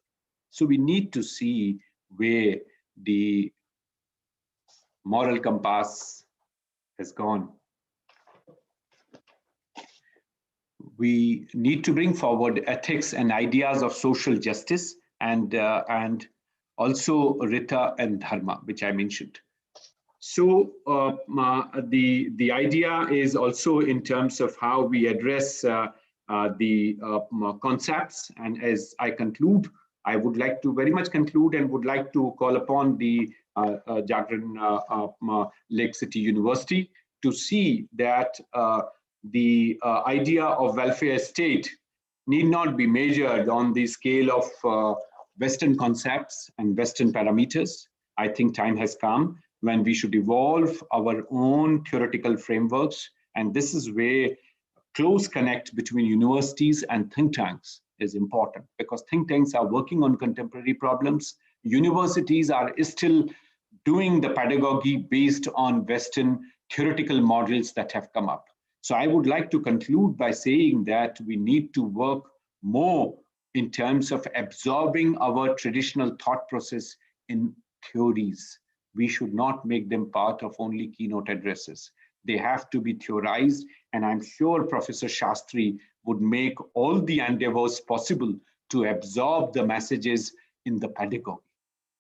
So we need to see where the moral compass has gone. We need to bring forward ethics and ideas of social justice and also Rita and Dharma, which I mentioned. So the idea is also in terms of how we address the concepts. And as I conclude, I would like to very much conclude and would like to call upon the Jagran Lakecity University to see that the idea of welfare state need not be measured on the scale of Western concepts and Western parameters. I think time has come when we should evolve our own theoretical frameworks. And this is where close connect between universities and think tanks is important, because think tanks are working on contemporary problems. Universities are still doing the pedagogy based on Western theoretical models that have come up. So I would like to conclude by saying that we need to work more in terms of absorbing our traditional thought process in theories. We should not make them part of only keynote addresses. They have to be theorized, and I'm sure Professor Shastri would make all the endeavors possible to absorb the messages in the pedagogy.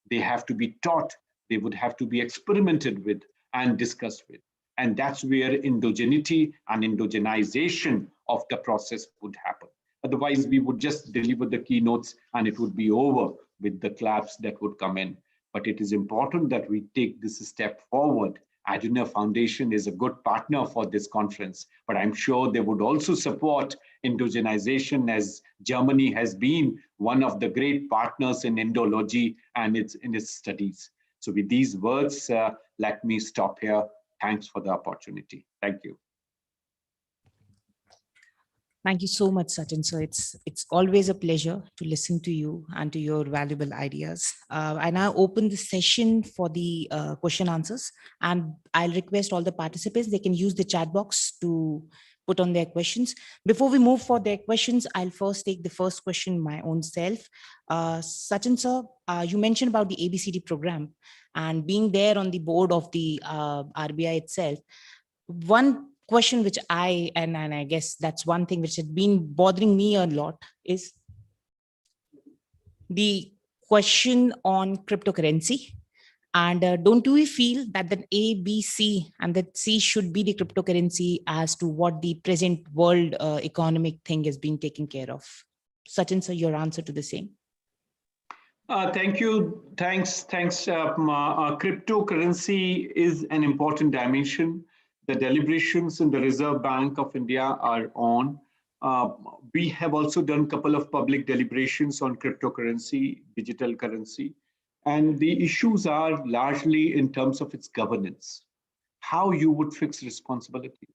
They have to be taught, they would have to be experimented with and discussed with. And that's where endogeneity and endogenization of the process would happen. Otherwise, we would just deliver the keynotes and it would be over with the claps that would come in. But it is important that we take this step forward. Adenauer Foundation is a good partner for this conference, but I'm sure they would also support endogenization, as Germany has been one of the great partners in Indology and in its studies. So with these words, let me stop here. Thanks for the opportunity. Thank you. Thank you so much, Sachin. So it's always a pleasure to listen to you and to your valuable ideas. I now open the session for the question answers, and I'll request all the participants, they can use the chat box to put on their questions. Before we move for their questions, I'll first take the first question my own self. Sachin sir, you mentioned about the ABCD program and being there on the board of the RBI itself. One question which and I guess that's one thing which has been bothering me a lot is the question on cryptocurrency. And don't we feel that the A, B, C and that C should be the cryptocurrency as to what the present world economic thing is being taken care of? Sachin sir, your answer to the same. Thank you. Thanks. Cryptocurrency is an important dimension. The deliberations in the Reserve Bank of India are on. We have also done a couple of public deliberations on cryptocurrency, digital currency, and the issues are largely in terms of its governance, how you would fix responsibility.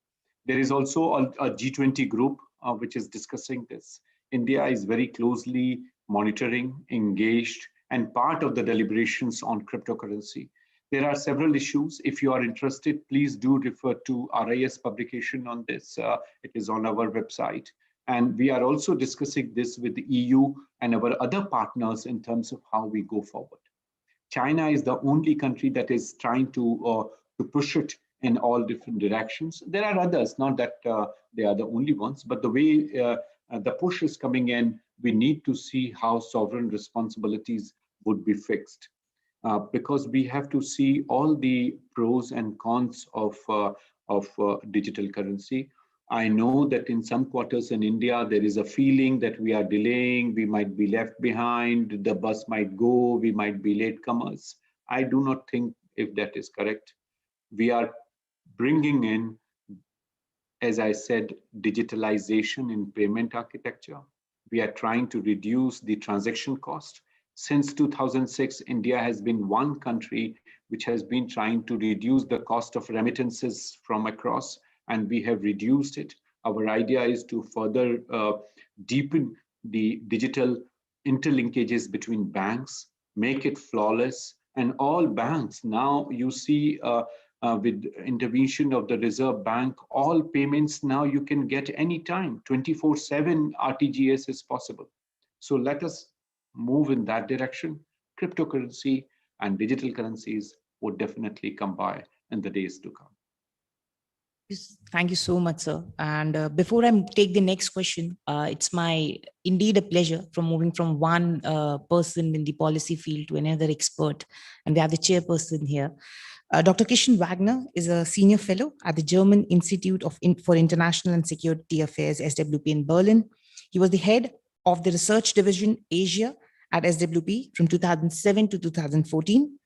There is also a G20 group which is discussing this. India is very closely monitoring, engaged, and part of the deliberations on cryptocurrency. There are several issues. If you are interested, please do refer to RIS publication on this. It is on our website. And we are also discussing this with the EU and our other partners in terms of how we go forward. China is the only country that is trying to push it in all different directions. There are others, not that they are the only ones, but the way the push is coming in, we need to see how sovereign responsibilities would be fixed. Because we have to see all the pros and cons of digital currency. I know that in some quarters in India, there is a feeling that we are delaying, we might be left behind, the bus might go, we might be latecomers. I do not think if that is correct. We are bringing in, as I said, digitalization in payment architecture. We are trying to reduce the transaction cost. Since 2006, India has been one country which has been trying to reduce the cost of remittances from across, and we have reduced it. Our idea is to further deepen the digital interlinkages between banks, make it flawless, and all banks now you see with intervention of the Reserve Bank, all payments now you can get anytime, 24/7 RTGS is possible. So let us move in that direction. Cryptocurrency and digital currencies would definitely come by in the days to come. Thank you so much, sir. And before I take the next question, it's indeed a pleasure from moving from one person in the policy field to another expert. And we have the chairperson here. Dr. Christian Wagner is a senior fellow at the German Institute for International and Security Affairs, SWP in Berlin. He was the head of the Research Division Asia at SWP from 2007 to 2014.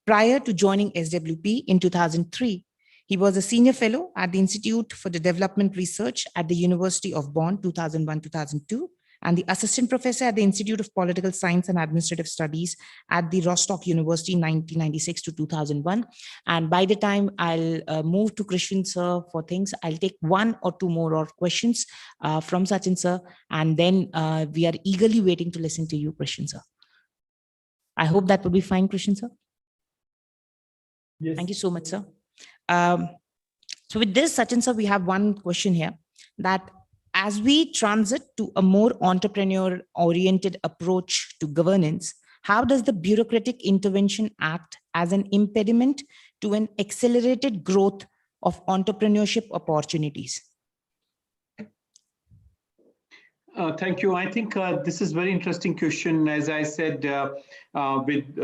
Prior to joining SWP in 2003, he was a senior fellow at the Institute for the Development Research at the University of Bonn 2001-2002, and the assistant professor at the Institute of Political Science and Administrative Studies at the Rostock University 1996 to 2001. And by the time I'll move to Christian sir for things, I'll take one or two more questions from Sachin sir, and then we are eagerly waiting to listen to you, Christian sir. I hope that would be fine, Christian sir. Yes. Thank you so much, sir. So with this, Sachin sir, we have one question here, that as we transit to a more entrepreneur-oriented approach to governance, how does the bureaucratic intervention act as an impediment to an accelerated growth of entrepreneurship opportunities? Thank you. I think this is a very interesting question. As I said, with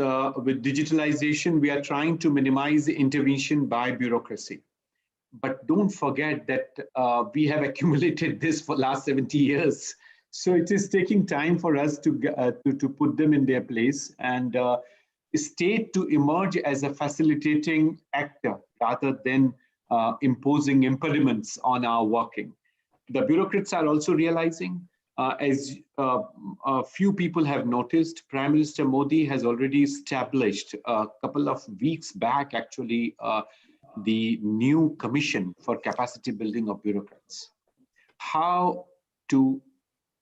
digitalization, we are trying to minimize intervention by bureaucracy. But don't forget that we have accumulated this for the last 70 years. So it is taking time for us to put them in their place and state to emerge as a facilitating actor rather than imposing impediments on our working. The bureaucrats are also realizing, as a few people have noticed, Prime Minister Modi has already established a couple of weeks back, actually, the new commission for capacity building of bureaucrats. How to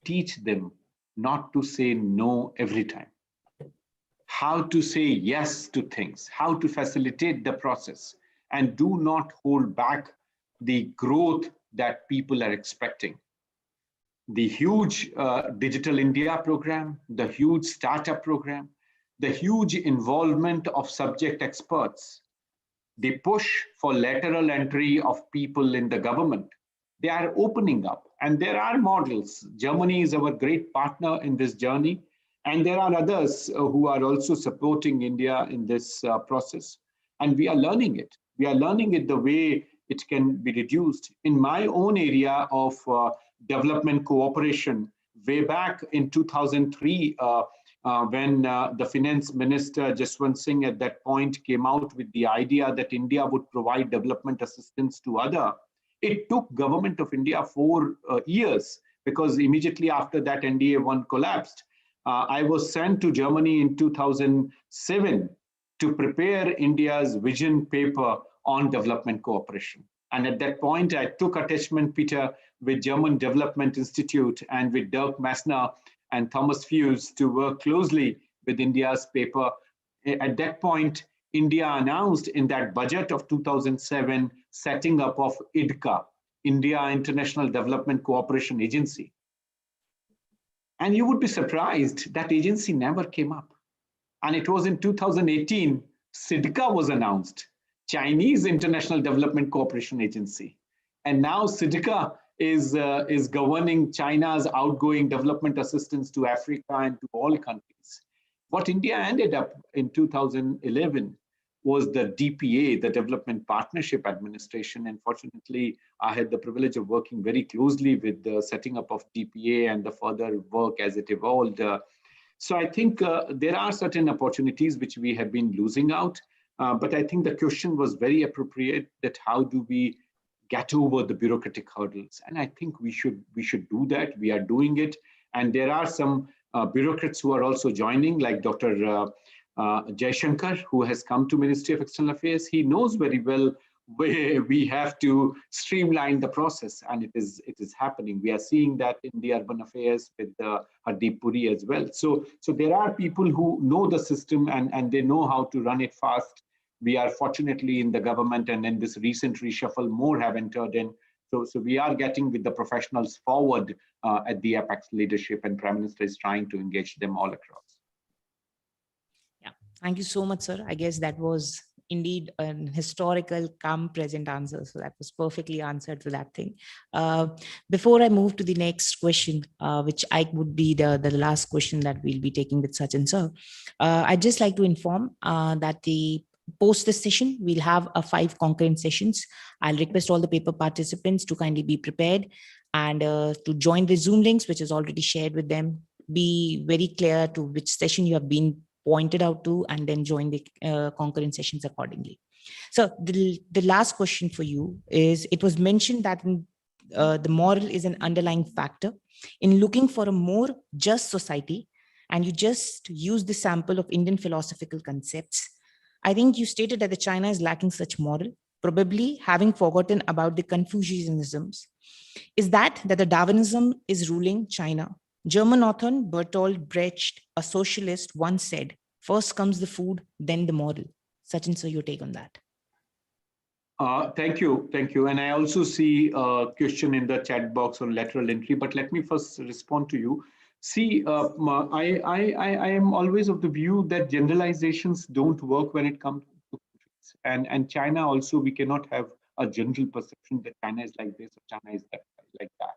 teach them not to say no every time. How to say yes to things, how to facilitate the process, and do not hold back the growth that people are expecting. The huge Digital India program, the huge startup program, the huge involvement of subject experts, the push for lateral entry of people in the government, they are opening up. And there are models. Germany is our great partner in this journey. And there are others who are also supporting India in this process. And we are learning it. We are learning it the way it can be reduced. In my own area of development cooperation, way back in 2003, when the finance minister Jaswant Singh at that point came out with the idea that India would provide development assistance to others, it took government of India 4 years, because immediately after that NDA-1 collapsed. I was sent to Germany in 2007 to prepare India's vision paper on development cooperation. And at that point, I took attachment, Peter, with German Development Institute and with Dirk Massner and Thomas Fuse to work closely with India's paper. At that point, India announced in that budget of 2007, setting up of IDCA, India International Development Cooperation Agency. And you would be surprised that agency never came up. And it was in 2018, SIDCA was announced, Chinese International Development Cooperation Agency. And now SIDCA is governing China's outgoing development assistance to Africa and to all countries. What India ended up in 2011 was the DPA, the Development Partnership Administration. And fortunately, I had the privilege of working very closely with the setting up of DPA and the further work as it evolved. So I think there are certain opportunities which we have been losing out. But I think the question was very appropriate, that how do we get over the bureaucratic hurdles? And I think we should do that. We are doing it. And there are some bureaucrats who are also joining, like Dr. Jaishankar, who has come to Ministry of External Affairs. He knows very well where we have to streamline the process, and it is happening. We are seeing that in the urban affairs with Hardeep Puri as well. So there are people who know the system and they know how to run it fast. We are fortunately in the government, and in this recent reshuffle, more have entered in. So we are getting with the professionals forward at the Apex leadership, and Prime Minister is trying to engage them all across. Yeah, thank you so much, sir. I guess that was indeed an historical present answer. So that was perfectly answered to that thing. Before I move to the next question, which would be the last question that we'll be taking with Sachin sir, I'd just like to inform that post this session, we'll have 5 concurrent sessions. I'll request all the paper participants to kindly be prepared and to join the Zoom links, which is already shared with them. Be very clear to which session you have been pointed out to, and then join the concurrent sessions accordingly. So the last question for you is, it was mentioned that the moral is an underlying factor in looking for a more just society, and you just use the sample of Indian philosophical concepts. I think you stated that China is lacking such moral, probably having forgotten about the Confucianisms. Is that the Darwinism is ruling China? German author Bertolt Brecht, a socialist, once said, "First comes the food, then the moral." Sachin sir, your take on that? Thank you. And I also see a question in the chat box on lateral entry, but let me first respond to you. See, I am always of the view that generalizations don't work when it comes to countries. And China also, we cannot have a general perception that China is like this or China is like that.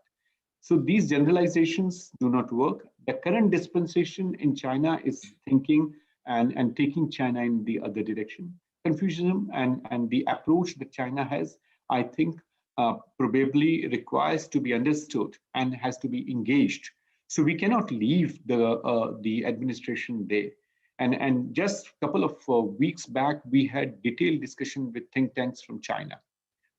So these generalizations do not work. The current dispensation in China is thinking and taking China in the other direction. Confucianism and the approach that China has, I think, probably requires to be understood and has to be engaged. So we cannot leave the administration there. And just a couple of weeks back, we had detailed discussion with think tanks from China.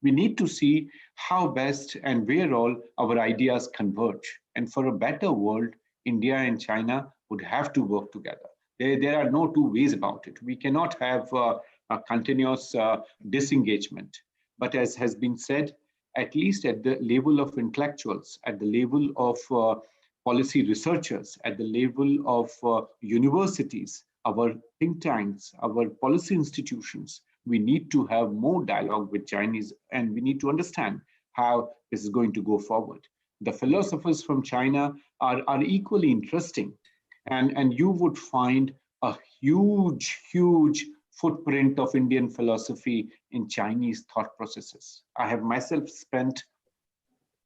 We need to see how best and where all our ideas converge. And for a better world, India and China would have to work together. There are no two ways about it. We cannot have a continuous disengagement. But as has been said, at least at the level of intellectuals, at the level of policy researchers, at the level of universities, our think tanks, our policy institutions, we need to have more dialogue with Chinese, and we need to understand how this is going to go forward. The philosophers from China are equally interesting, and you would find a huge footprint of Indian philosophy in Chinese thought processes. I have myself spent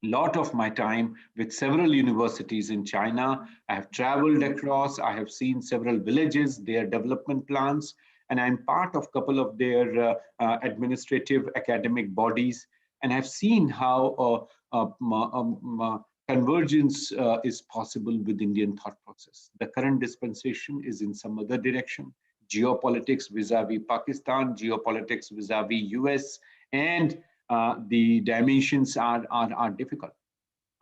a lot of my time with several universities in China. I have traveled across, I have seen several villages, their development plans, and I'm part of a couple of their administrative academic bodies, and I've seen how convergence is possible with Indian thought process. The current dispensation is in some other direction. Geopolitics vis-a-vis Pakistan, geopolitics vis-a-vis US, and the dimensions are difficult.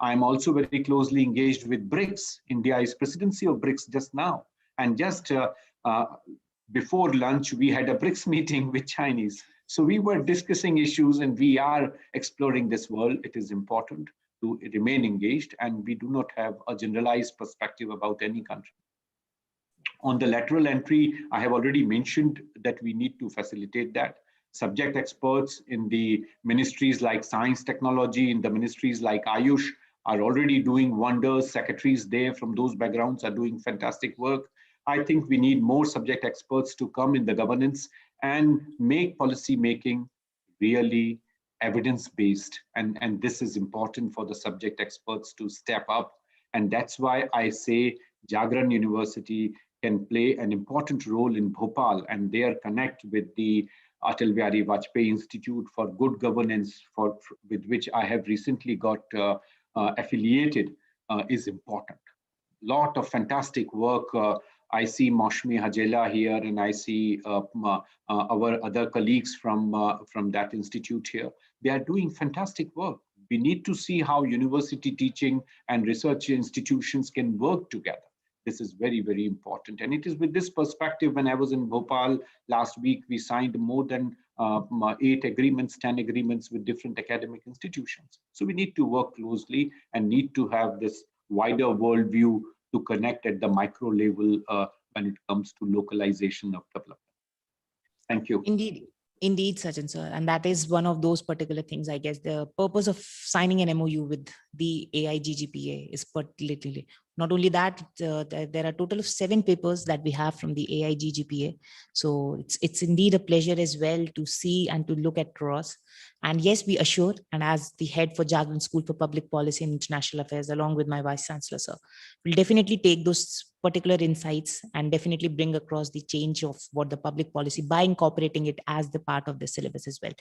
I'm also very closely engaged with BRICS. India is presidency of BRICS just now. And just before lunch, we had a BRICS meeting with Chinese. So we were discussing issues, and we are exploring this world. It is important to remain engaged, and we do not have a generalized perspective about any country. On the lateral entry, I have already mentioned that we need to facilitate that. Subject experts in the ministries like science, technology, in the ministries like Ayush are already doing wonders. Secretaries there from those backgrounds are doing fantastic work. I think we need more subject experts to come in the governance and make policy making really evidence-based. And this is important for the subject experts to step up. And that's why I say Jagran University can play an important role in Bhopal, and their connect with the Atal Bihari Vajpayee Institute for Good Governance, with which I have recently got affiliated, is important. Lot of fantastic work. I see Maushmi Hajela here, and I see our other colleagues from that institute here. They are doing fantastic work. We need to see how university teaching and research institutions can work together. This is very, very important. And it is with this perspective, when I was in Bhopal last week, we signed more than 8 agreements, 10 agreements with different academic institutions. So we need to work closely and need to have this wider worldview to connect at the micro level when it comes to localization of development. Thank you. Indeed, Sachin sir. And that is one of those particular things, I guess. The purpose of signing an MOU with the AIGGPA is particularly, not only that, there are a total of 7 papers that we have from the AIGGPA. So it's indeed a pleasure as well to see and to look at across. And yes, we assure, and as the head for Jagran School for Public Policy and International Affairs, along with my Vice Chancellor, sir, we'll definitely take those particular insights and definitely bring across the change of what the public policy by incorporating it as the part of the syllabus as well.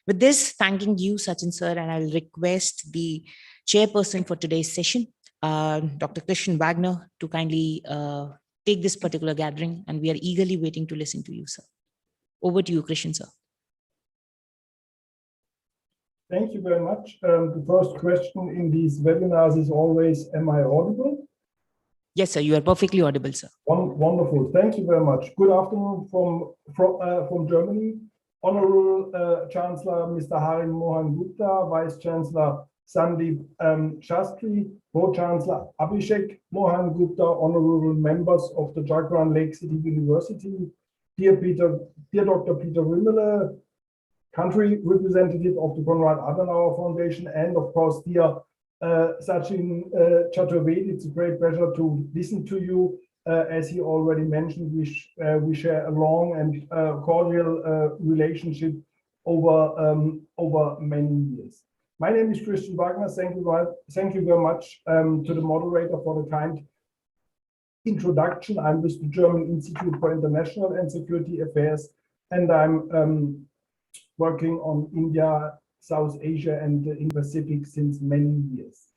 With this, thanking you, Sachin sir, and I'll request the chairperson for today's session, Dr. Christian Wagner, to kindly take this particular gathering, and we are eagerly waiting to listen to you, sir. Over to you, Christian sir. Thank you very much. The first question in these webinars is always, am I audible? Yes, sir, you are perfectly audible, sir. Wonderful. Thank you very much. Good afternoon from Germany. Honorable Chancellor Mr. Harin Mohan Gupta, Vice Chancellor Sandeep Shastri, Pro-Chancellor Abhishek Mohan Gupta, honorable members of the Jagran Lakecity University, dear Dr. Peter Rimmele, country representative of the Konrad Adenauer Foundation, and of course, dear Sachin Chaturvedi. It's a great pleasure to listen to you. As he already mentioned, we share a long and cordial relationship over many years. My name is Christian Wagner. Thank you very much to the moderator for the kind introduction. I'm with the German Institute for International and Security Affairs, and I'm working on India, South Asia, and the Indo-Pacific since many years.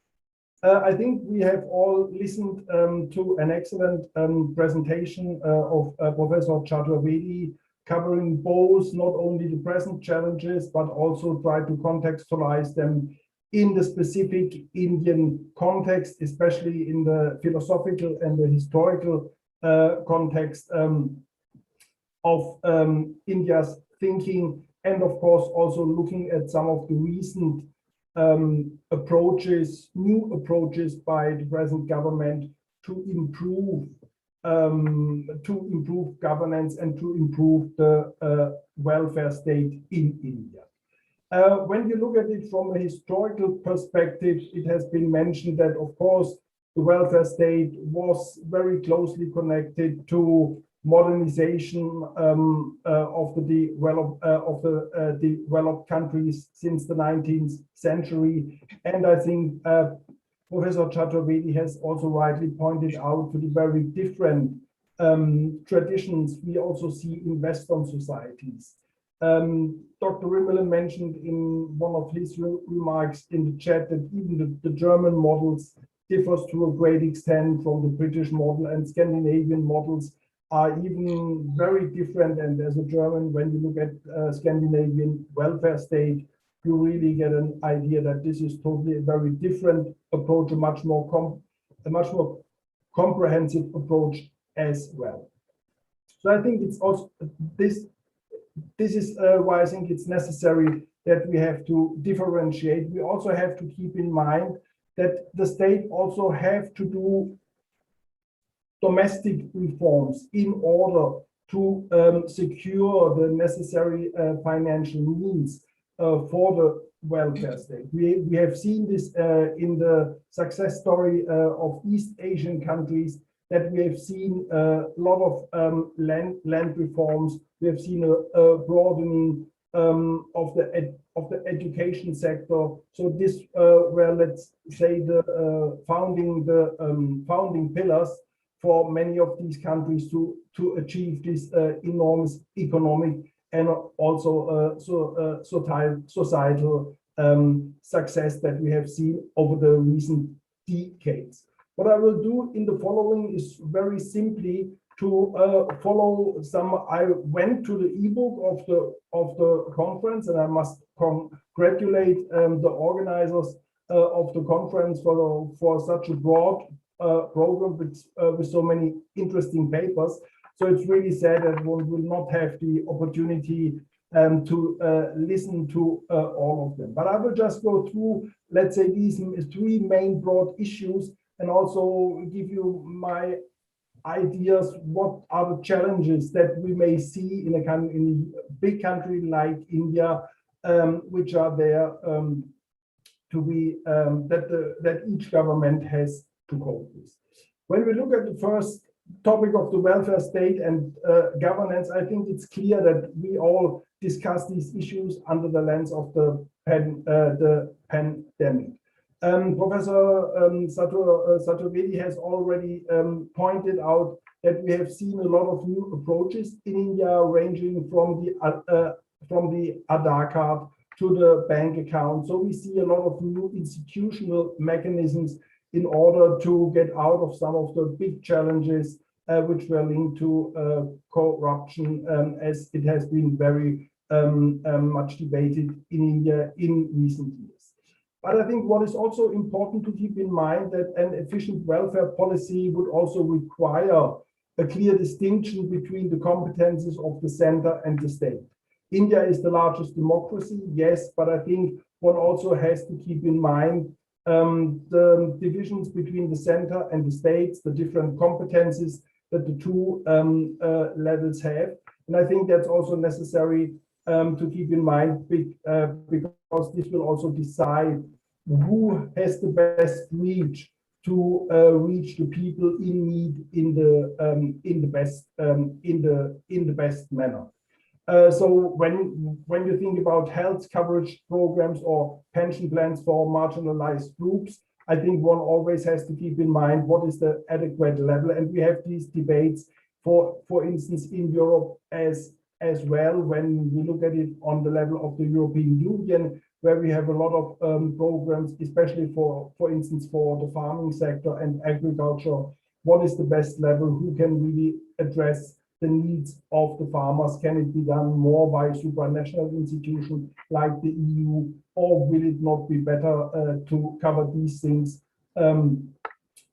I think we have all listened to an excellent presentation of Professor Chaturvedi, covering both not only the present challenges, but also try to contextualize them in the specific Indian context, especially in the philosophical and the historical context of India's thinking, and of course also looking at some of the recent new approaches by the present government to improve governance and to improve the welfare state in India. When you look at it from a historical perspective, it has been mentioned that, of course, the welfare state was very closely connected to modernization of the developed countries since the 19th century. And I think Professor Chaturvedi has also rightly pointed out to the very different traditions we also see in Western societies. Dr. Rimmelen mentioned in one of his remarks in the chat that even the German models differs to a great extent from the British model, and Scandinavian models are even very different. And as a German, when you look at Scandinavian welfare state, you really get an idea that this is totally a very different approach, a much more comprehensive approach as well. So I think it's also this is why I think it's necessary that we have to differentiate. We also have to keep in mind that the state also have to do domestic reforms in order to secure the necessary financial means for the welfare state. We have seen this in the success story of East Asian countries, that we have seen a lot of land reforms. We have seen a broadening of the education sector. So this were, let's say, the founding pillars for many of these countries to achieve this enormous economic and also societal success that we have seen over the recent decades. What I will do in the following is very simply to follow some. I went to the ebook of the conference, and I must congratulate the organizers of the conference for such a broad program with so many interesting papers. So it's really sad that one will not have the opportunity to listen to all of them. But I will just go through, let's say, these three main broad issues, and also give you my ideas. What are the challenges that we may see in a big country like India, which are there to be that each government has to cope with. When we look at the first topic of the welfare state and governance, I think it's clear that we all discuss these issues under the lens of the pandemic. Professor Chaturvedi has already pointed out that we have seen a lot of new approaches in India, ranging from the Aadhaar card to the bank account. So we see a lot of new institutional mechanisms in order to get out of some of the big challenges which were linked to corruption, as it has been very much debated in India in recent years. But I think what is also important to keep in mind that an efficient welfare policy would also require a clear distinction between the competences of the center and the state. India is the largest democracy, yes, but I think one also has to keep in mind the divisions between the center and the states, the different competences that the two levels have. And I think that's also necessary to keep in mind because this will also decide who has the best reach to reach the people in need in the best manner. So when you think about health coverage programs or pension plans for marginalized groups, I think one always has to keep in mind what is the adequate level, and we have these debates for instance in Europe as well when we look at it on the level of the European Union, where we have a lot of programs, especially for instance for the farming sector and agriculture. What is the best level? Who can really address the needs of the farmers? Can it be done more by supranational institutions like the EU, or will it not be better to cover these things on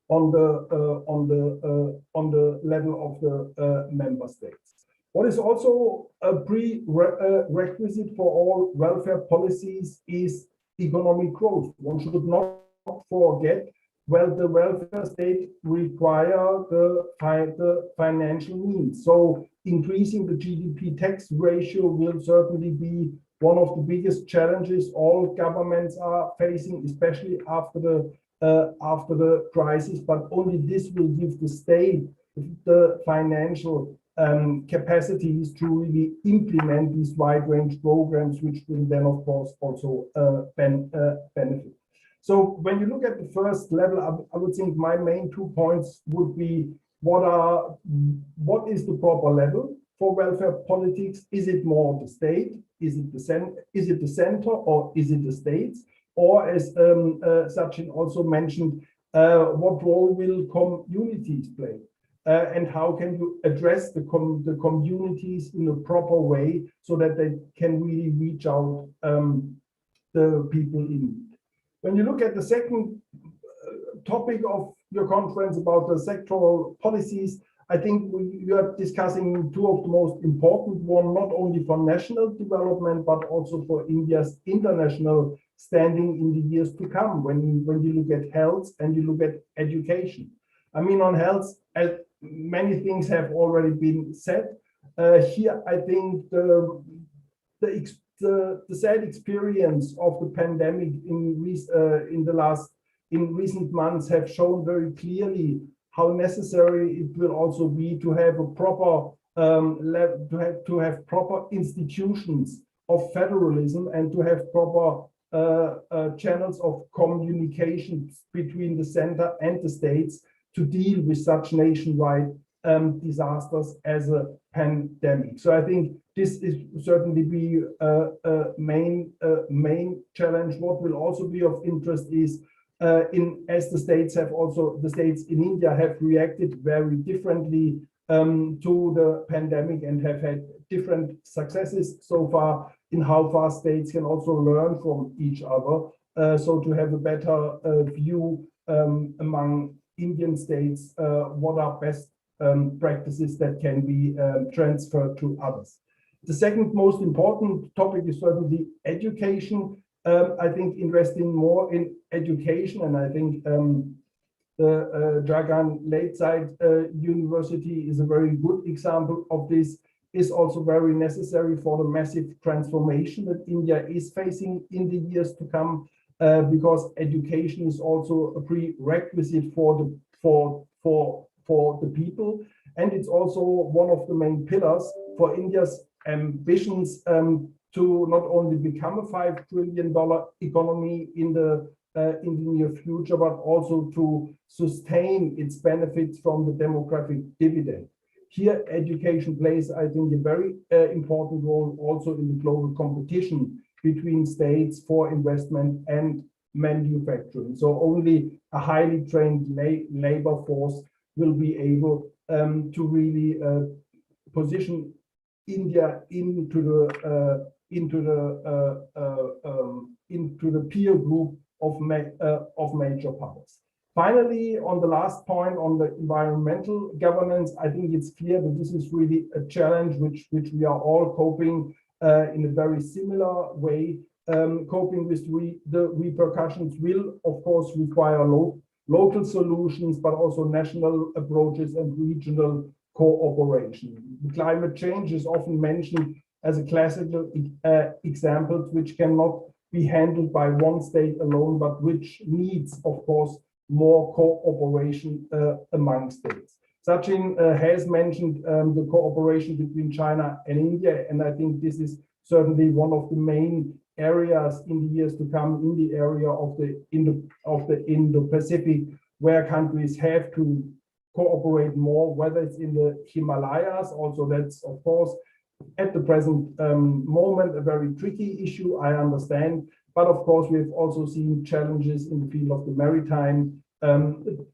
the level of the member states? What is also a prerequisite for all welfare policies is economic growth. One should not forget, well, the welfare state require the financial means. So increasing the GDP tax ratio will certainly be one of the biggest challenges all governments are facing, especially after the crisis. But only this will give the state the financial capacities to really implement these wide range programs, which will then of course also benefit. So when you look at the first level, I would think my main 2 points would be what is the proper level for welfare politics? Is it more the state? Is it the center, or is it the states? Or as Sachin also mentioned, what role will communities play? And how can you address the communities in a proper way so that they can really reach out the people in need? When you look at the second topic of your conference about the sectoral policies, I think we are discussing two of the most important one, not only for national development, but also for India's international standing in the years to come, when you look at health and you look at education. I mean, on health, many things have already been said. Here, I think the sad experience of the pandemic in recent months have shown very clearly how necessary it will also be to have a proper proper institutions of federalism and to have proper channels of communications between the center and the states to deal with such nationwide disasters as a pandemic. So I think this is certainly be a main challenge. What will also be of interest is as the states in India have reacted very differently to the pandemic and have had different successes so far, in how far states can also learn from each other. So to have a better view among Indian states, what are best practices that can be transferred to others. The second most important topic is certainly education. I think investing more in education, and I think the Jagran Lakeside University is a very good example of this, is also very necessary for the massive transformation that India is facing in the years to come, because education is also a prerequisite for the people, and it's also one of the main pillars for India's ambitions to not only become a $5 trillion economy in the near future, but also to sustain its benefits from the demographic dividend. Here, education plays, I think, a very important role also in the global competition between states for investment and manufacturing. So only a highly trained labor force will be able to really position India into the peer group of major powers. Finally, on the last point on the environmental governance, I think it's clear that this is really a challenge which we are all coping in a very similar way. Coping with the repercussions will, of course, require local solutions, but also national approaches and regional cooperation. Climate change is often mentioned as a classical example, which cannot be handled by one state alone, but which needs, of course, more cooperation among states. Sachin has mentioned the cooperation between China and India, and I think this is certainly one of the main areas in the years to come in the area of the Indo Pacific, where countries have to cooperate more, whether it's in the Himalayas. Also, that's of course at the present moment a very tricky issue, I understand. But of course, we've also seen challenges in the field of the maritime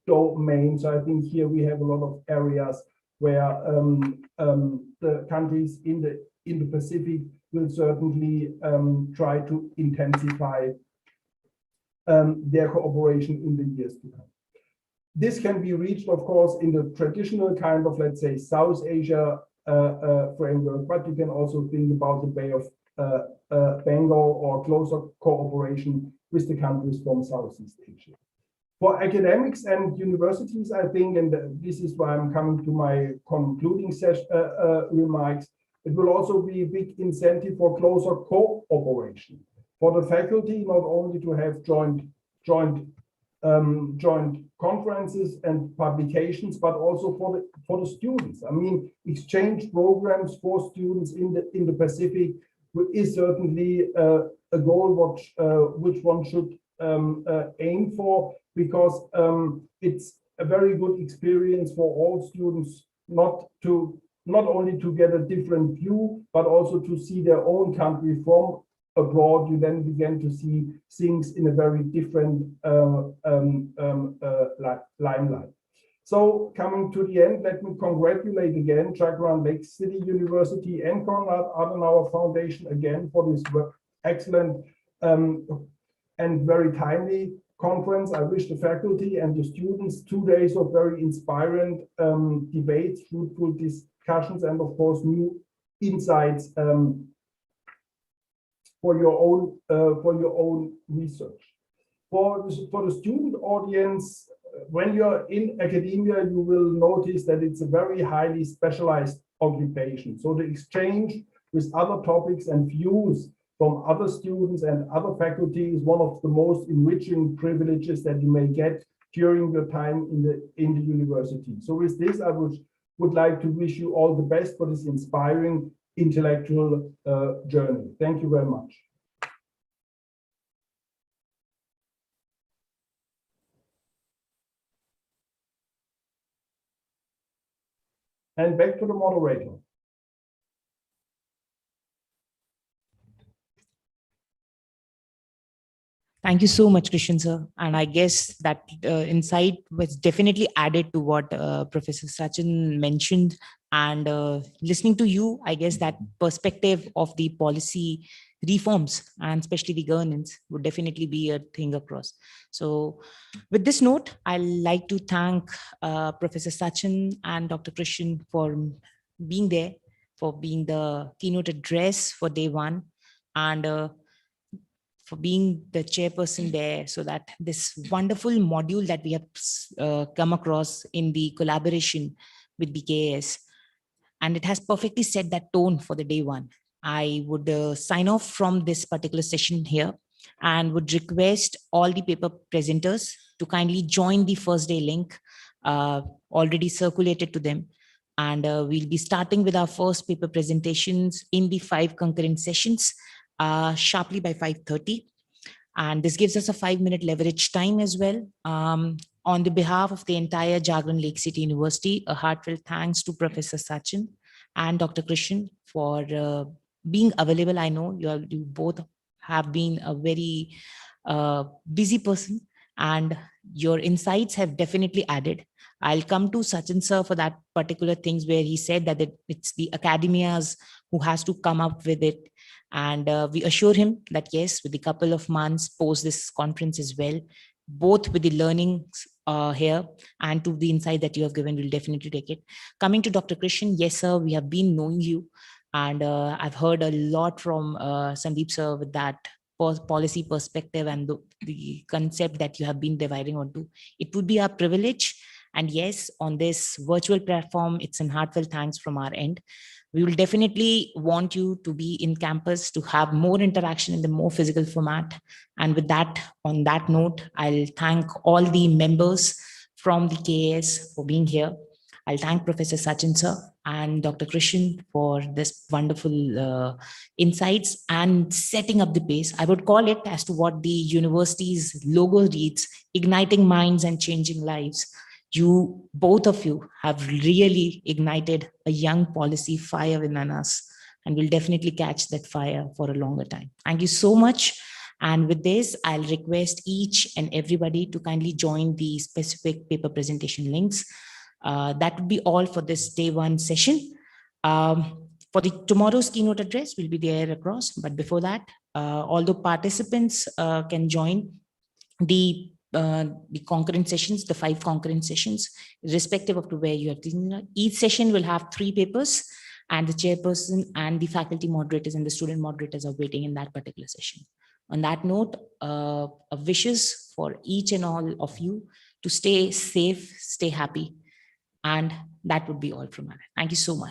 domain. So I think here we have a lot of areas where the countries in the Pacific will certainly try to intensify their cooperation in the years to come. This can be reached, of course, in the traditional kind of, let's say, South Asia framework, but you can also think about the Bay of Bengal or closer cooperation with the countries from Southeast Asia. For academics and universities, I think, and this is why I'm coming to my concluding remarks, it will also be a big incentive for closer cooperation. For the faculty, not only to have joint conferences and publications, but also for the students. I mean, exchange programs for students in the Pacific is certainly a goal which one should aim for, because it's a very good experience for all students, not only to get a different view, but also to see their own country from abroad. You then begin to see things in a very different limelight. So coming to the end, let me congratulate again Jagran Lakecity University and Konrad Adenauer Foundation again for this excellent and very timely conference. I wish the faculty and the students 2 days of very inspiring debates, fruitful discussions, and of course new insights for your own research. For the student audience, when you're in academia, you will notice that it's a very highly specialized occupation. So the exchange with other topics and views from other students and other faculty is one of the most enriching privileges that you may get during your time in the university. So with this, I would like to wish you all the best for this inspiring intellectual journey. Thank you very much. And back to the moderator. Thank you so much, Christian, sir. And I guess that insight was definitely added to what Professor Sachin mentioned. And listening to you, I guess that perspective of the policy reforms and especially the governance would definitely be a thing across. So with this note, I'd like to thank Professor Sachin and Dr. Christian for being there, for being the keynote address for day one, and for being the chairperson there, so that this wonderful module that we have come across in the collaboration with BKS, and it has perfectly set that tone for the day one. I would sign off from this particular session here and would request all the paper presenters to kindly join the first day link already circulated to them. And we'll be starting with our first paper presentations in the 5 concurrent sessions sharply by 5:30. And this gives us a 5-minute leverage time as well. On the behalf of the entire Jagran Lakecity University, a heartfelt thanks to Professor Sachin and Dr. Christian for being available. I know you both have been a very busy person, and your insights have definitely added. I'll come to Sachin sir for that particular things where he said that it's the academias who has to come up with it. And we assure him that yes, with a couple of months post this conference as well, both with the learnings here and to the insight that you have given, we'll definitely take it. Coming to Dr. Christian, yes, sir, we have been knowing you, and I've heard a lot from Sandeep sir with that policy perspective and the concept that you have been dividing onto. It would be our privilege. And yes, on this virtual platform, it's an heartfelt thanks from our end. We will definitely want you to be in campus to have more interaction in the more physical format. And with that, on that note, I'll thank all the members from the KAS for being here. I'll thank Professor Sachin sir and Dr. Christian for this wonderful insights and setting up the pace. I would call it as to what the university's logo reads, igniting minds and changing lives. You, both of you, have really ignited a young policy fire within us, and we'll definitely catch that fire for a longer time. Thank you so much. And with this, I'll request each and everybody to kindly join the specific paper presentation links. That would be all for this day one session. For tomorrow's keynote address, we'll be there across. But before that, although participants can join the concurrent sessions, the 5 concurrent sessions, irrespective of where you are. Each session will have 3 papers, and the chairperson and the faculty moderators and the student moderators are waiting in that particular session. On that note, wishes for each and all of you to stay safe, stay happy, and that would be all from me. Thank you so much.